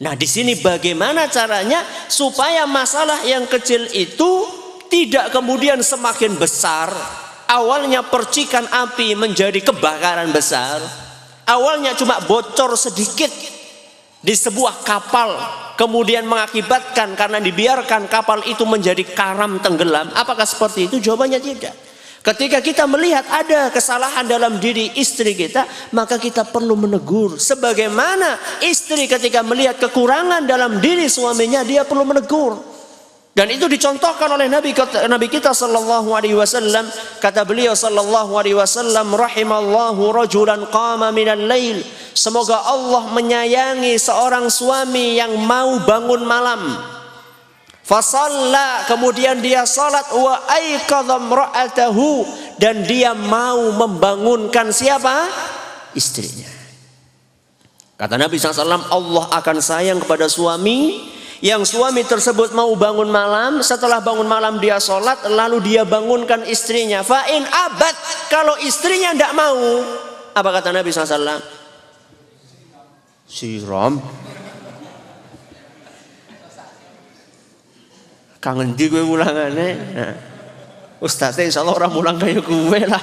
[SPEAKER 1] Nah, di sini bagaimana caranya supaya masalah yang kecil itu tidak kemudian semakin besar. Awalnya percikan api menjadi kebakaran besar. Awalnya cuma bocor sedikit di sebuah kapal, kemudian mengakibatkan karena dibiarkan kapal itu menjadi karam tenggelam. Apakah seperti itu? Jawabannya tidak. Ketika kita melihat ada kesalahan dalam diri istri kita, maka kita perlu menegur. Sebagaimana istri ketika melihat kekurangan dalam diri suaminya, dia perlu menegur. Dan itu dicontohkan oleh Nabi kita sallallahu alaihi wasallam. Kata beliau sallallahu alaihi wasallam, rahimallahu rajulan qama minal lail. Semoga Allah menyayangi seorang suami yang mau bangun malam. Fasalla, kemudian dia salat, wa aiqadha imra'atahu, dan dia mau membangunkan siapa? Istrinya. Kata Nabi SAW, Allah akan sayang kepada suami yang suami tersebut mau bangun malam, setelah bangun malam dia salat, lalu dia bangunkan istrinya. Fa in abad, kalau istrinya tidak mau, apa kata Nabi SAW? Siram. Kangen di gue ulangannya. Nah, Ustaznya insya Allah orang mulang kayak gue lah.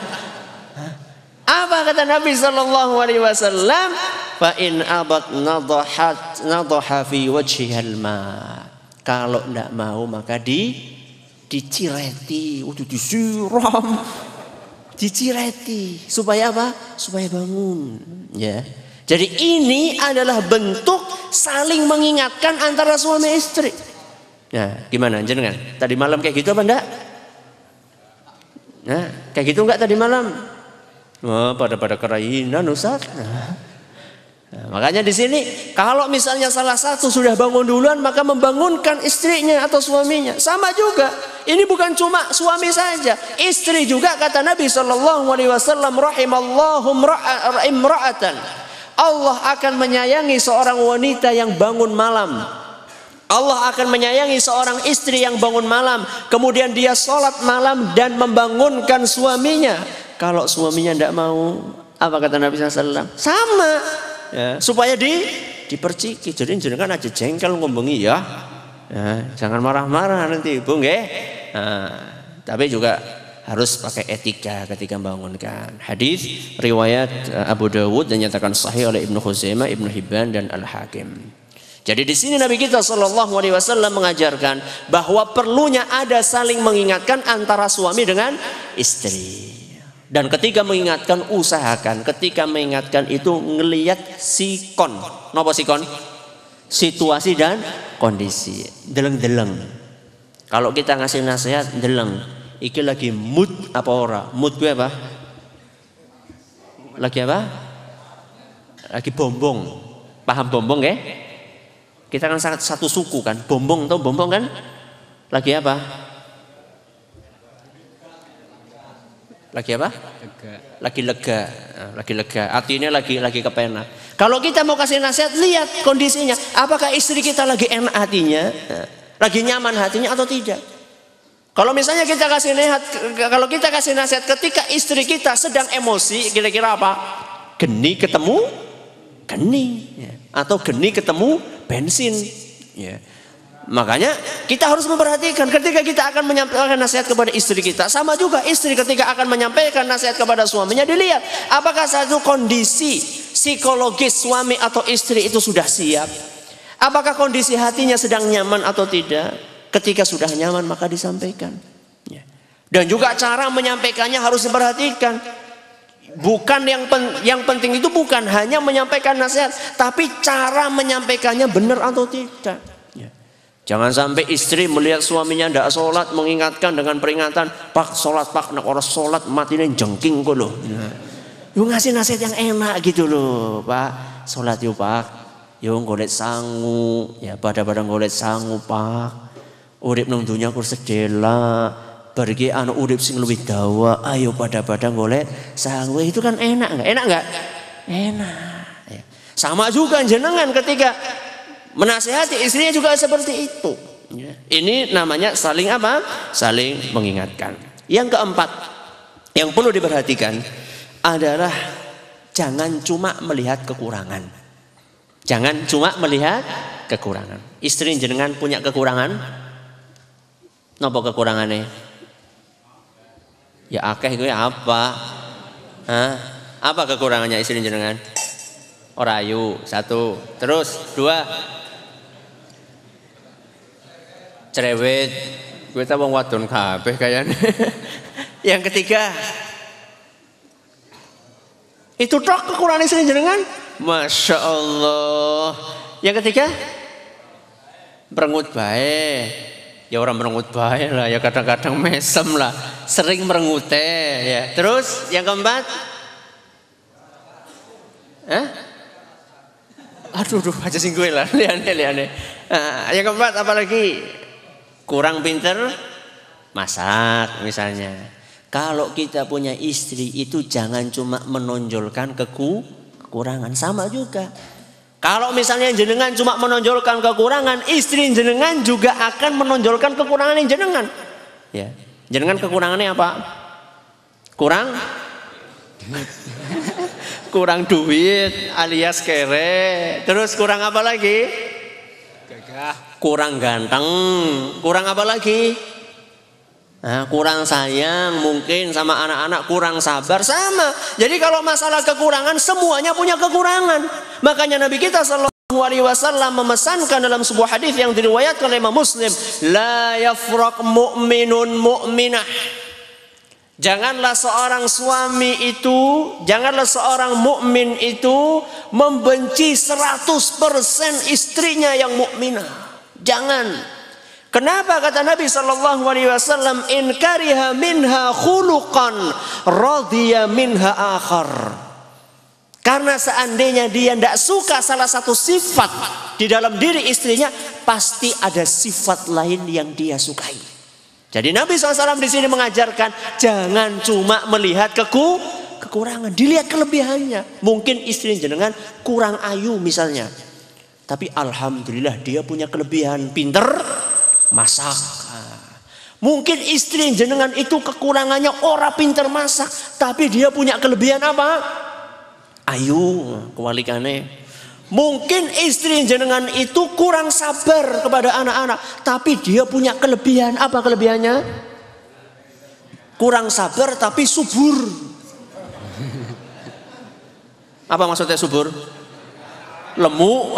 [SPEAKER 1] Apa kata Nabi Sallallahu Alaihi Wasallam? Fa in abat nadaha fi wajhihal ma. Kalau tidak mau maka dicireti, udah disiram, dicireti supaya apa? Supaya bangun. Ya. Jadi ini adalah bentuk saling mengingatkan antara suami istri. Nah, gimana jenengan? Tadi malam kayak gitu apa enggak? Nah, kayak gitu enggak tadi malam? Oh, pada kerainan Ustaz. Nah, makanya di sini kalau misalnya salah satu sudah bangun duluan, maka membangunkan istrinya atau suaminya. Sama juga. Ini bukan cuma suami saja, istri juga. Kata Nabi Shallallahu Alaihi Wasallam, rahimallahu imra'atan. Allah akan menyayangi seorang wanita yang bangun malam. Allah akan menyayangi seorang istri yang bangun malam, kemudian dia sholat malam dan membangunkan suaminya. Kalau suaminya tidak mau, apa kata Nabi SAW? Sama, ya, supaya diperciki. Jadi jangan aja jengkel ngomongin ya, jangan marah-marah nanti, bung ya. Tapi juga harus pakai etika ketika membangunkan. Hadis riwayat Abu Dawud dan nyatakan sahih oleh Ibnu Khuzaimah, Ibnu Hibban dan Al-Hakim. Jadi di sini Nabi kita Shallallahu Alaihi Wasallam mengajarkan bahwa perlunya ada saling mengingatkan antara suami dengan istri. Dan ketika mengingatkan, usahakan ketika mengingatkan itu ngelihat sikon. Napa sikon? Situasi dan kondisi. Deleng-deleng. Kalau kita ngasih nasihat, deleng. Iki lagi mood apa ora? Mood gue apa? Lagi apa? Lagi bombong. Paham bombong ya? Kita kan sangat satu suku kan, bombong tau bombong kan? Lagi apa? Lagi apa?
[SPEAKER 2] Lega.
[SPEAKER 1] Lagi lega. Lagi lega. Artinya lagi kepenak. Kalau kita mau kasih nasihat, lihat kondisinya. Apakah istri kita lagi enak hatinya? Lagi nyaman hatinya atau tidak? Kalau misalnya kita kasih nasihat ketika istri kita sedang emosi, kira-kira apa? Geni ketemu geni, atau geni ketemu bensin. Ya. Makanya kita harus memperhatikan ketika kita akan menyampaikan nasihat kepada istri kita. Sama juga istri ketika akan menyampaikan nasihat kepada suaminya, dilihat apakah satu kondisi psikologis suami atau istri itu sudah siap. Apakah kondisi hatinya sedang nyaman atau tidak. Ketika sudah nyaman maka disampaikan. Dan juga cara menyampaikannya harus diperhatikan. Bukan yang penting itu bukan hanya menyampaikan nasihat, tapi cara menyampaikannya benar atau tidak. Jangan sampai istri melihat suaminya tidak sholat, mengingatkan dengan peringatan, Pak sholat Pak, nak orang sholat mati ini jengking kok loh. Lu ngasih nasihat yang enak gitu loh, Pak. Sholat yuk Pak, yuk ngolet sangu, ya pada ngolet sangu Pak. Urip nang dunya kur sedela, pergi anu urip sing luwih dawa, ayo pada ngolet sangu. Itu kan enak enggak? Enak enggak? Enak. Ya. Sama juga jenengan ketika menasihati istrinya juga seperti itu. Ya. Ini namanya saling apa? Saling mengingatkan. Yang keempat, yang perlu diperhatikan adalah jangan cuma melihat kekurangan. Jangan cuma melihat kekurangan. Istri jenengan punya kekurangan? Napa kekurangannya? Ya akeh gue apa? Hah? Apa kekurangannya istri jenengan? Orayu, satu. Terus dua. Cerewet. Gue tak wong wadon kabeh kayaknya. Yang ketiga. Itu tok kekurangan istri jenengan? Masya Allah. Yang ketiga? Merengut baik. Ya orang merengut baik lah, ya kadang-kadang mesem lah, sering merengute ya. Terus yang keempat, aduh aja sing gue lah, liane. Yang keempat apalagi? Kurang pinter masak misalnya. Kalau kita punya istri itu jangan cuma menonjolkan kekurangan, sama juga. Kalau misalnya jenengan cuma menonjolkan kekurangan, istri jenengan juga akan menonjolkan kekurangan yang jenengan. Ya. Jenengan kekurangannya apa? Kurang duit alias kere. Terus kurang apa lagi?
[SPEAKER 2] Gagah.
[SPEAKER 1] Kurang ganteng. Kurang apa lagi? Nah, kurang sayang mungkin sama anak-anak, kurang sabar, sama. Jadi kalau masalah kekurangan semuanya punya kekurangan. Makanya Nabi kita sallallahu alaihi wasallam memesankan dalam sebuah hadis yang diriwayatkan oleh Imam Muslim, la yafraq mu'minun mu'minah. Janganlah seorang suami itu, janganlah seorang mukmin itu membenci 100% istrinya yang mukminah. Jangan. Kenapa kata Nabi sallallahu alaihi wasallam, in kariha minha khuluqan radiya minha akhar. Karena seandainya dia tidak suka salah satu sifat di dalam diri istrinya, pasti ada sifat lain yang dia sukai. Jadi Nabi SAW di sini mengajarkan jangan cuma melihat kekurangan, dilihat kelebihannya. Mungkin istri jenengan kurang ayu misalnya, tapi alhamdulillah dia punya kelebihan, pinter masak. Mungkin istri jenengan itu kekurangannya ora pinter masak, tapi dia punya kelebihan apa? Ayu, kewalikannya. Mungkin istri jenengan itu kurang sabar kepada anak-anak, tapi dia punya kelebihan. Apa kelebihannya? Kurang sabar tapi subur. Apa maksudnya subur? Lemu.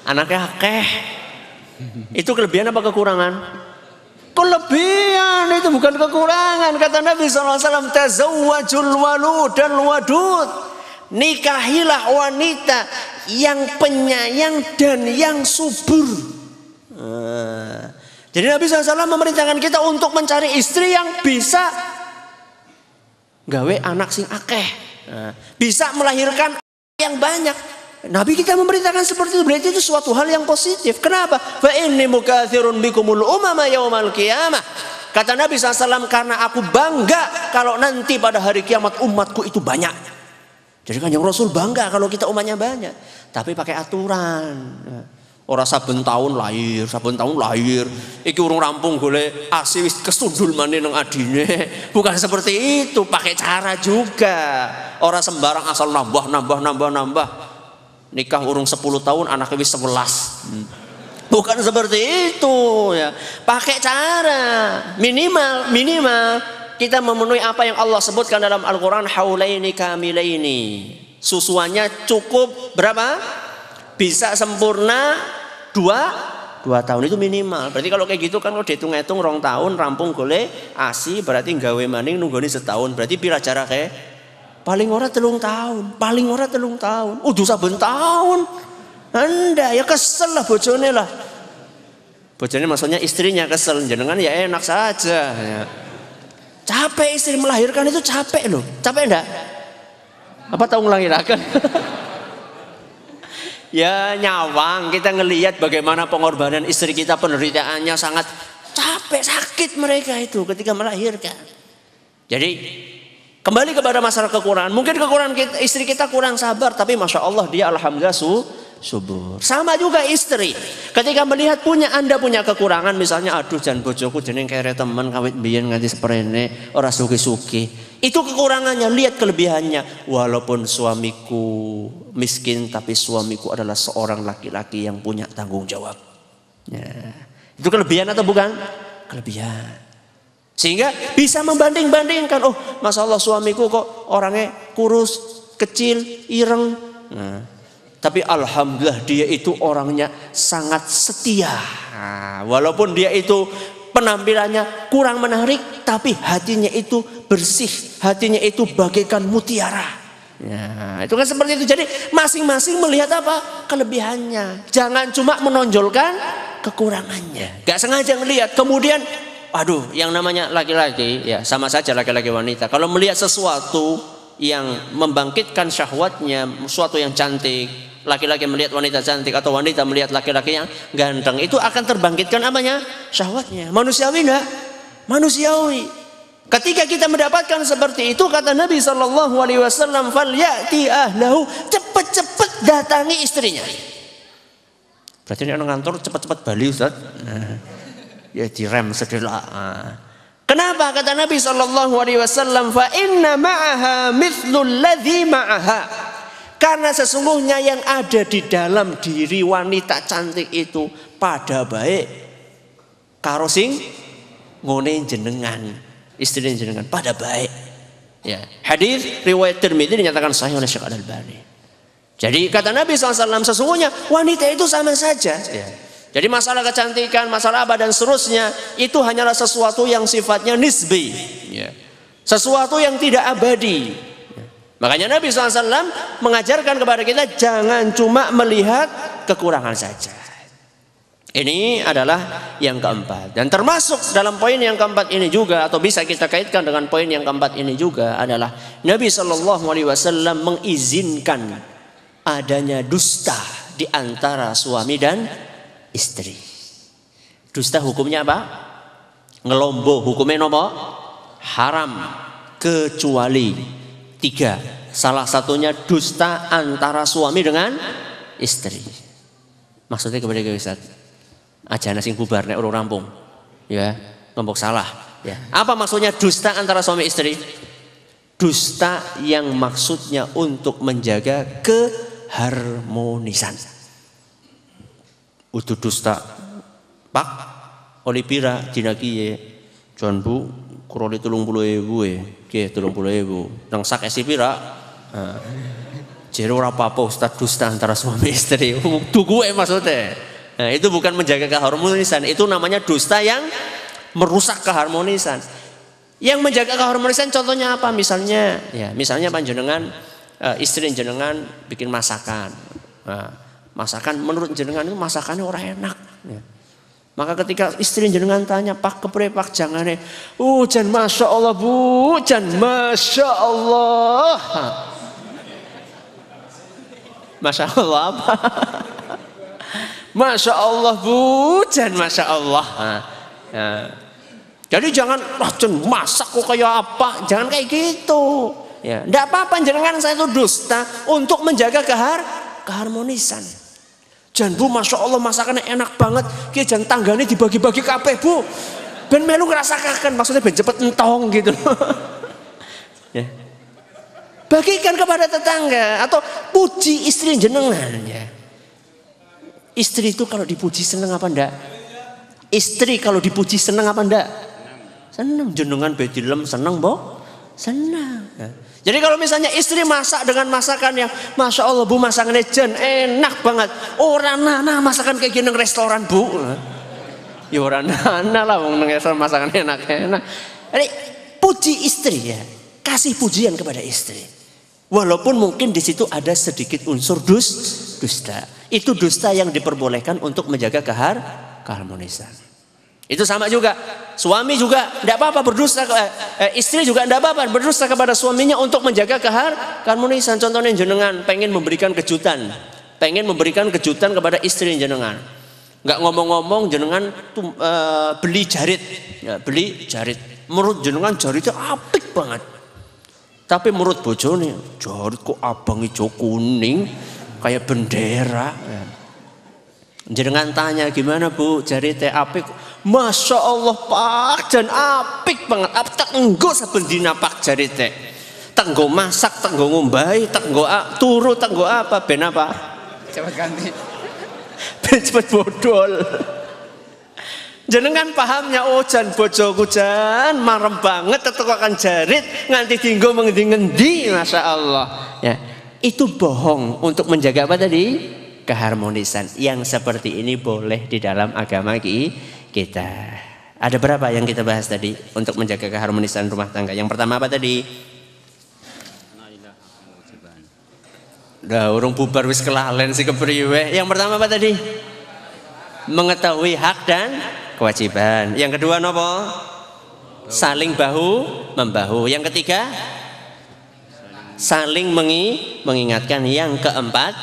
[SPEAKER 1] Anaknya akeh. Itu kelebihan apa kekurangan? Kelebihan, itu bukan kekurangan. Kata Nabi SAW, tazawwajul walud dan wadud. Nikahilah wanita yang penyayang dan yang subur. Jadi Nabi SAW memerintahkan kita untuk mencari istri yang bisa gawe anak sing akeh, bisa melahirkan yang banyak. Nabi kita memerintahkan seperti itu, berarti itu suatu hal yang positif. Kenapa? Fa inni mukatsirun bikumul umama yaumal qiyamah. Kata Nabi SAW, karena aku bangga kalau nanti pada hari kiamat umatku itu banyak. Jadi Kanjeng Rasul bangga kalau kita umatnya banyak. Tapi pakai aturan. Orang saben tahun lahir. Iki urung rampung golek asih wis kesundul maneh nang adine. Bukan seperti itu, pakai cara juga. Orang sembarang asal nambah. Nikah urung 10 tahun anaknya wis 11. Bukan seperti itu ya. Pakai cara minimal kita memenuhi apa yang Allah sebutkan dalam Al-Qur'an, haulaini kamilaini. Susuannya cukup berapa? Bisa sempurna 2 tahun itu minimal. Berarti kalau kayak gitu kan kalau dihitung-hitung 2 tahun rampung golek asi, berarti gawe maning nunggoni setahun. Berarti pira jarake? Paling ora 3 tahun. Udah saben tahun. Anda ya kesel lah bojone lah. Bojone maksudnya istrinya kesel, jenengan ya enak saja ya. Capek istri melahirkan itu capek loh. Capek enggak? Apa tahu ngelahirkan? Ya nyawang, kita ngelihat bagaimana pengorbanan istri kita, penderitaannya sangat capek, sakit mereka itu ketika melahirkan. Jadi kembali kepada masalah kekurangan. Mungkin kekurangan kita, istri kita kurang sabar, tapi masya Allah dia alhamdulillah subur. Sama juga istri. Ketika melihat Anda punya kekurangan, misalnya aduh jan bojoku jeneng kere temen kawit biyen nganti seprene ora suki-suki. Itu kekurangannya, lihat kelebihannya. Walaupun suamiku miskin, tapi suamiku adalah seorang laki-laki yang punya tanggung jawab. Ya. Itu kelebihan atau bukan? Kelebihan. Sehingga bisa membanding-bandingkan. Oh, masya Allah suamiku kok orangnya kurus, kecil, ireng. Nah, tapi alhamdulillah dia itu orangnya sangat setia. Nah, walaupun dia itu penampilannya kurang menarik, tapi hatinya itu bersih, hatinya itu bagaikan mutiara. Ya, itu kan seperti itu. Jadi masing-masing melihat apa? Kelebihannya. Jangan cuma menonjolkan kekurangannya. Gak sengaja melihat. Kemudian, aduh, yang namanya laki-laki, ya sama saja laki-laki wanita. Kalau melihat sesuatu yang membangkitkan syahwatnya, sesuatu yang cantik, laki-laki melihat wanita cantik atau wanita melihat laki-laki yang ganteng, itu akan terbangkitkan apanya? Syahwatnya. Manusiawi enggak? Manusiawi. Ketika kita mendapatkan seperti itu, kata Nabi SAW, falyati ahlahu, cepat-cepat datangi istrinya. Berarti ini orang kantor cepat-cepat bali Ustaz. Ya direm sedela. Kenapa kata Nabi SAW, fa inna ma'aha mithlul ladzi ma'aha. Karena sesungguhnya yang ada di dalam diri wanita cantik itu pada baik karo sing ngone jenengan, istri jenengan pada baik. Ya, hadis riwayat Tirmidzi dinyatakan sahih oleh Syekh Al-Albani. Jadi kata Nabi SAW, sesungguhnya wanita itu sama saja. Ya. Jadi masalah kecantikan, masalah apa dan seterusnya itu hanyalah sesuatu yang sifatnya nisbi, ya. Sesuatu yang tidak abadi. Ya. Makanya Nabi SAW mengajarkan kepada kita jangan cuma melihat kekurangan saja. Ini adalah yang keempat. Dan termasuk dalam poin yang keempat ini juga, atau bisa kita kaitkan dengan poin yang keempat ini juga adalah Nabi SAW mengizinkan adanya dusta di antara suami dan istri. Dusta hukumnya apa? Ngelombo hukumnya nopo? Haram. Kecuali 3. Salah satunya dusta antara suami dengan istri. Maksudnya kepada Ustaz, ajana sing bubar nek urung rampung. Ya, ngomong salah. Ya. Apa maksudnya dusta antara suami istri? Dusta yang maksudnya untuk menjaga keharmonisan. Udu dusta pak oleh pira dina kiye jon bu kurang 30.000 ke 30.000 nang sak esi pira jero ora apa-apa Ustaz dusta antara suami istri tuku maksudnya. Nah, itu bukan menjaga keharmonisan, itu namanya dusta yang merusak keharmonisan. Yang menjaga keharmonisan contohnya apa? Misalnya panjenengan istri jenengan bikin masakan. Nah, masakan menurut jenengan itu masakannya orang enak. Ya. Maka ketika istri jenengan tanya, Pak keprepak jangane, jan masya Allah bu, jan masya Allah. Masya Allah apa? Masya Allah bu, jan masya Allah. Jadi jangan masak kok kayak apa, jangan kayak gitu. Ya, enggak apa-apa jenengan saya itu dusta untuk menjaga keharmonisan. Jan Bu, masya Allah masakannya enak banget. Ki jan tanggane dibagi-bagi kabeh Bu. Ben melu ngrasakaken, maksudnya ben cepet entong gitu. Ya. Bagikan kepada tetangga atau puji istri jenengan ya. Istri itu kalau dipuji seneng apa enggak? Istri kalau dipuji seneng apa enggak? Seneng. Jenengan bedilem seneng, Bo? Seneng. Ya. Jadi kalau misalnya istri masak dengan masakan yang masya Allah Bu, masakannya jen enak banget. Orang nana masakan kayak gini restoran Bu. Ya orang nana lah wong restoran masakannya enak-enak. Jadi puji istri ya, kasih pujian kepada istri. Walaupun mungkin di situ ada sedikit unsur dusta. Itu dusta yang diperbolehkan untuk menjaga keharmonisan. Itu sama juga, suami juga tidak apa-apa berdusta, istri juga tidak apa-apa berdusta kepada suaminya untuk menjaga keharmonisan. Contohnya jenengan pengen memberikan kejutan kepada istri jenengan. Nggak ngomong-ngomong jenengan beli jarit, ya, beli jarit. Menurut jenengan jaritnya apik banget. Tapi menurut bojone, jarit kok abang hijau kuning kayak bendera. Ya. Jenengan tanya gimana Bu, jaritnya apik? Masya Allah Pak, dan apik banget. Tak enggo saben dina Pak jaritnya. Tak enggo masak, tak enggo ngombai, tak enggo turu, tak enggo apa? Ben apa?
[SPEAKER 2] Coba ganti.
[SPEAKER 1] Ben cepet bodol. Jenengan pahamnya, oh jan bojoku jan marem banget tetukakan jarit nganti dinggo mengendi-ngendi, Masya Allah. Ya, itu bohong untuk menjaga apa tadi? Keharmonisan. Yang seperti ini boleh di dalam agama kita. Ada berapa yang kita bahas tadi untuk menjaga keharmonisan rumah tangga? Yang pertama apa tadi? Dah urung bubar wis kelalen si kepriwe. Yang pertama apa tadi? Mengetahui hak dan kewajiban. Yang kedua nopo? Saling bahu membahu. Yang ketiga? Saling mengingatkan. Yang keempat,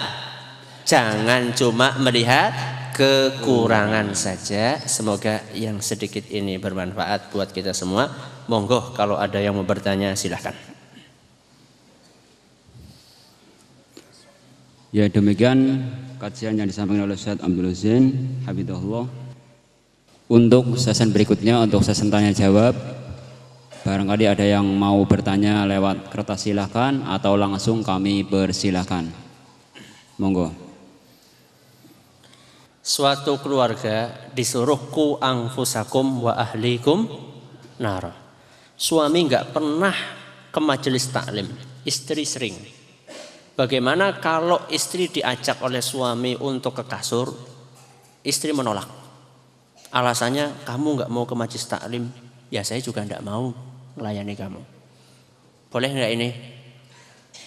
[SPEAKER 1] jangan cuma melihat kekurangan saja. Semoga yang sedikit ini bermanfaat buat kita semua. Monggo kalau ada yang mau bertanya silahkan.
[SPEAKER 3] Ya, demikian kajian yang disampaikan oleh Ustaz Abdul Husain Habibullah. Untuk sesi berikutnya, untuk sesi tanya jawab, barangkali ada yang mau bertanya lewat kertas silahkan atau langsung kami persilahkan. Monggo.
[SPEAKER 1] Suatu keluarga disuruh ku anfusakum wa ahlikum nar. Suami nggak pernah ke majelis taklim, istri sering. Bagaimana kalau istri diajak oleh suami untuk ke kasur, istri menolak. Alasannya, kamu nggak mau ke majelis taklim, ya saya juga nggak mau melayani kamu. Boleh nggak ini?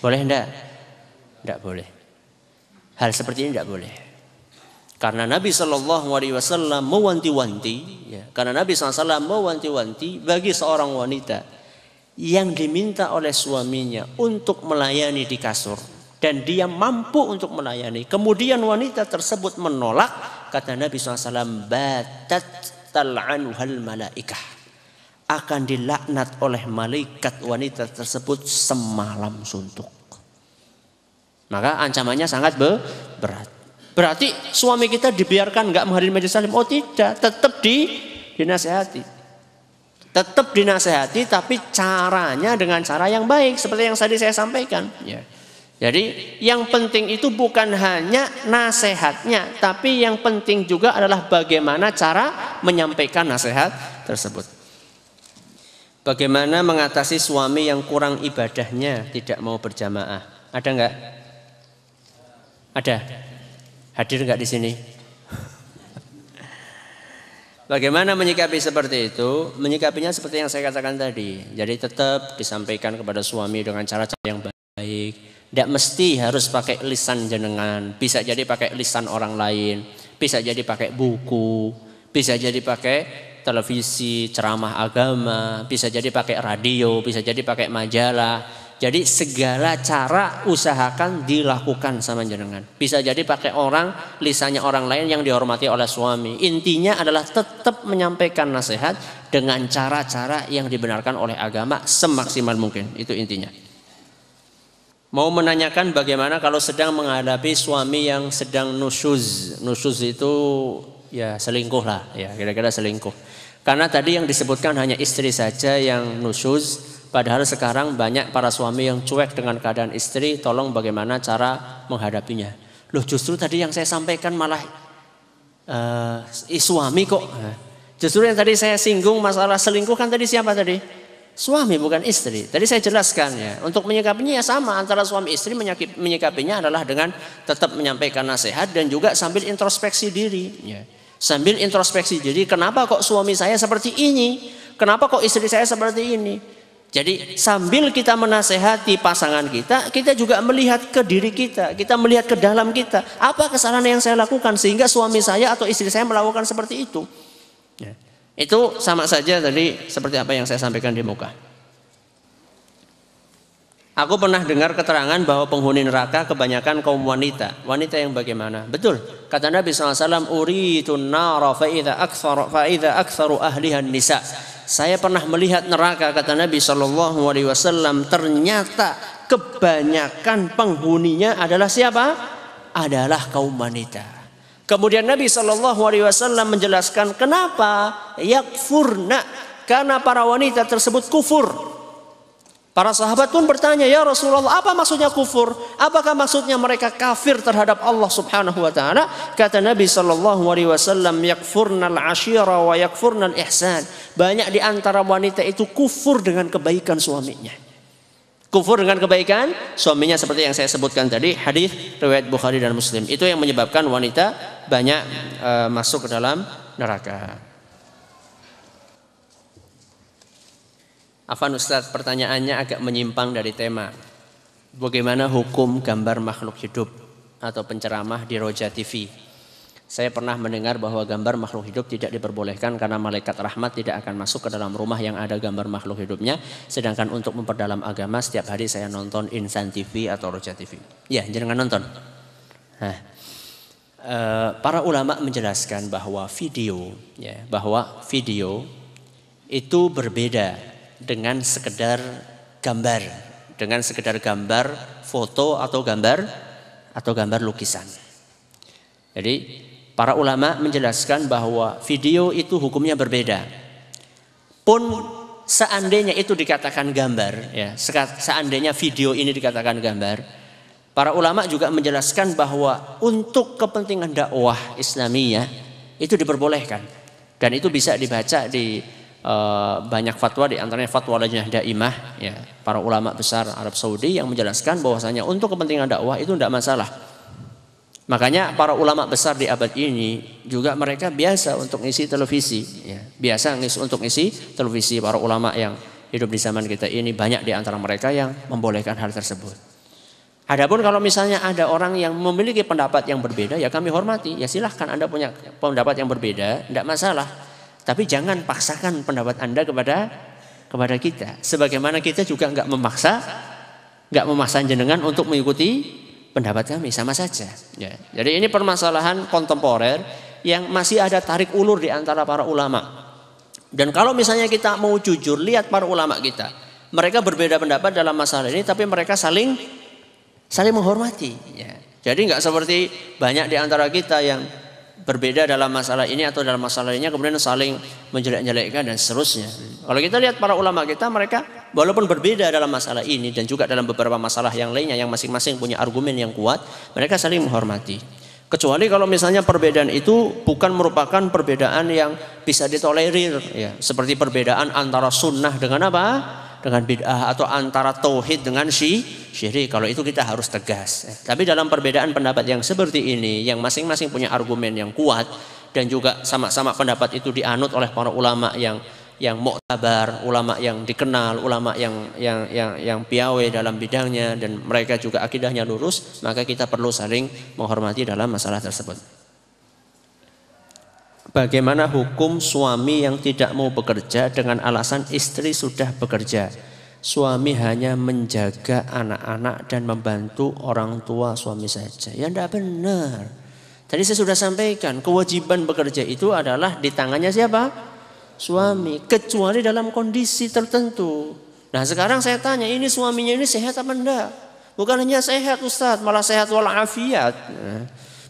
[SPEAKER 1] Boleh nggak? Nggak boleh. Hal seperti ini nggak boleh. Karena Nabi SAW mewanti-wanti, ya, karena Nabi SAW mewanti-wanti bagi seorang wanita yang diminta oleh suaminya untuk melayani di kasur dan dia mampu untuk melayani, kemudian wanita tersebut menolak, kata Nabi SAW, batat tal'anuhal malaikah, akan dilaknat oleh malaikat wanita tersebut semalam suntuk. Maka ancamannya sangat berat. Berarti suami kita dibiarkan nggak menghadiri majelis taklim? Oh tidak, tetap dinasehati. Tetap dinasehati, tapi caranya dengan cara yang baik seperti yang tadi saya sampaikan. Ya. Jadi yang penting itu bukan hanya nasihatnya, tapi yang penting juga adalah bagaimana cara menyampaikan nasihat tersebut. Bagaimana mengatasi suami yang kurang ibadahnya, tidak mau berjamaah? Ada nggak? Ada. Hadir nggak di sini? Bagaimana menyikapi seperti itu? Menyikapinya seperti yang saya katakan tadi. Jadi tetap disampaikan kepada suami dengan cara-cara yang baik. Tidak mesti harus pakai lisan jenengan. Bisa jadi pakai lisan orang lain. Bisa jadi pakai buku. Bisa jadi pakai televisi, ceramah agama. Bisa jadi pakai radio. Bisa jadi pakai majalah. Jadi segala cara usahakan dilakukan sama jenengan. Bisa jadi pakai orang, lisannya orang lain yang dihormati oleh suami. Intinya adalah tetap menyampaikan nasihat dengan cara-cara yang dibenarkan oleh agama semaksimal mungkin. Itu intinya. Mau menanyakan bagaimana kalau sedang menghadapi suami yang sedang nusyuz. Nusyuz itu ya selingkuh lah, ya kira-kira selingkuh. Karena tadi yang disebutkan hanya istri saja yang nusyuz. Padahal sekarang banyak para suami yang cuek dengan keadaan istri. Tolong bagaimana cara menghadapinya. Loh justru tadi yang saya sampaikan malah suami kok. Justru yang tadi saya singgung masalah selingkuh kan tadi siapa tadi? Suami bukan istri. Tadi saya jelaskan ya. Untuk menyikapinya ya sama antara suami istri menyikapinya adalah dengan tetap menyampaikan nasihat dan juga sambil introspeksi diri. Ya. Sambil introspeksi diri. Kenapa kok suami saya seperti ini? Kenapa kok istri saya seperti ini? Jadi sambil kita menasehati pasangan kita, kita juga melihat ke diri kita, kita melihat ke dalam kita. Apa kesalahan yang saya lakukan sehingga suami saya atau istri saya melakukan seperti itu? Ya. Itu sama saja tadi seperti apa yang saya sampaikan di muka. Aku pernah dengar keterangan bahwa penghuni neraka kebanyakan kaum wanita. Wanita yang bagaimana? Betul. Kata Nabi SAW, uritun nara fa'idha aktsaru ahlihan nisa. Saya pernah melihat neraka, kata Nabi SAW, ternyata kebanyakan penghuninya adalah siapa? Adalah kaum wanita. Kemudian Nabi SAW menjelaskan kenapa yakfurna, karena para wanita tersebut kufur. Para sahabat pun bertanya, ya Rasulullah, apa maksudnya kufur? Apakah maksudnya mereka kafir terhadap Allah Subhanahu wa taala? Kata Nabi SAW, yakfurnal ashira wa yakfurnal ihsan. Banyak di antara wanita itu kufur dengan kebaikan suaminya. Kufur dengan kebaikan suaminya seperti yang saya sebutkan tadi, hadis riwayat Bukhari dan Muslim. Itu yang menyebabkan wanita banyak masuk ke dalam neraka. Afan Ustadz, pertanyaannya agak menyimpang dari tema. Bagaimana hukum gambar makhluk hidup atau penceramah di Roja TV? Saya pernah mendengar bahwa gambar makhluk hidup tidak diperbolehkan karena malaikat rahmat tidak akan masuk ke dalam rumah yang ada gambar makhluk hidupnya. Sedangkan untuk memperdalam agama setiap hari saya nonton Insan TV atau Roja TV. Ya, jangan nonton. Para ulama menjelaskan bahwa video itu berbeda dengan sekedar gambar, foto atau gambar lukisan. Jadi para ulama menjelaskan bahwa video itu hukumnya berbeda. Pun seandainya itu dikatakan gambar, ya, seandainya video ini dikatakan gambar, para ulama juga menjelaskan bahwa untuk kepentingan dakwah Islamiyah itu diperbolehkan dan itu bisa dibaca di banyak fatwa, di antaranya fatwa Lajnah Daimah, ya, para ulama besar Arab Saudi yang menjelaskan bahwasanya untuk kepentingan dakwah itu tidak masalah. Makanya para ulama besar di abad ini juga mereka biasa untuk ngisi televisi, ya, untuk ngisi televisi. Para ulama yang hidup di zaman kita ini banyak di antara mereka yang membolehkan hal tersebut. Adapun kalau misalnya ada orang yang memiliki pendapat yang berbeda, ya kami hormati, ya silahkan Anda punya pendapat yang berbeda, tidak masalah. Tapi jangan paksakan pendapat Anda kepada kita. Sebagaimana kita juga nggak memaksa jenengan untuk mengikuti pendapat kami, sama saja. Ya. Jadi ini permasalahan kontemporer yang masih ada tarik ulur di antara para ulama. Dan kalau misalnya kita mau jujur lihat para ulama kita, mereka berbeda pendapat dalam masalah ini, tapi mereka saling menghormati. Ya. Jadi nggak seperti banyak di antara kita yang berbeda dalam masalah ini atau dalam masalah lainnya kemudian saling menjelek-jelekkan dan seterusnya. Kalau kita lihat para ulama kita, mereka walaupun berbeda dalam masalah ini dan juga dalam beberapa masalah yang lainnya yang masing-masing punya argumen yang kuat, mereka saling menghormati. Kecuali kalau misalnya perbedaan itu bukan merupakan perbedaan yang bisa ditolerir, ya, seperti perbedaan antara sunnah dengan apa? Dengan bid'ah, atau antara tauhid dengan syirik. Kalau itu kita harus tegas. Tapi dalam perbedaan pendapat yang seperti ini, yang masing-masing punya argumen yang kuat dan juga sama-sama pendapat itu dianut oleh para ulama yang muktabar, ulama yang dikenal, ulama yang piawai dalam bidangnya dan mereka juga akidahnya lurus, maka kita perlu saling menghormati dalam masalah tersebut. Bagaimana hukum suami yang tidak mau bekerja dengan alasan istri sudah bekerja? suami hanya menjaga anak-anak dan membantu orang tua suami saja. Ya tidak benar. Tadi saya sudah sampaikan, kewajiban bekerja itu adalah di tangannya siapa? Suami, kecuali dalam kondisi tertentu. Nah sekarang saya tanya, ini suaminya ini sehat apa enggak? Bukan hanya sehat Ustaz, malah sehat walafiat.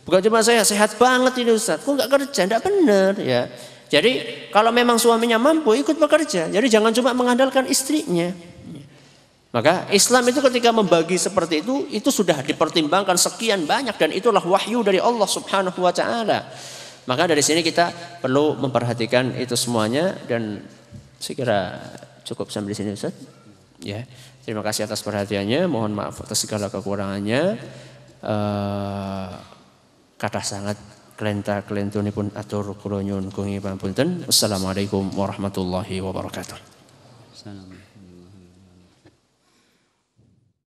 [SPEAKER 1] Bukan cuma saya sehat banget ini Ustaz, kok enggak kerja? Enggak benar ya. Jadi kalau memang suaminya mampu ikut bekerja, jadi jangan cuma mengandalkan istrinya. Maka Islam itu ketika membagi seperti itu sudah dipertimbangkan sekian banyak dan itulah wahyu dari Allah Subhanahu wa taala. Maka dari sini kita perlu memperhatikan itu semuanya dan saya kira cukup sampai di sini Ustaz. Ya. Terima kasih atas perhatiannya, mohon maaf atas segala kekurangannya. Kata sangat kelenta-kelentunipun atur kula nyuwun kungi pangapunten. Wassalamualaikum warahmatullahi wabarakatuh.
[SPEAKER 3] Assalamualaikum.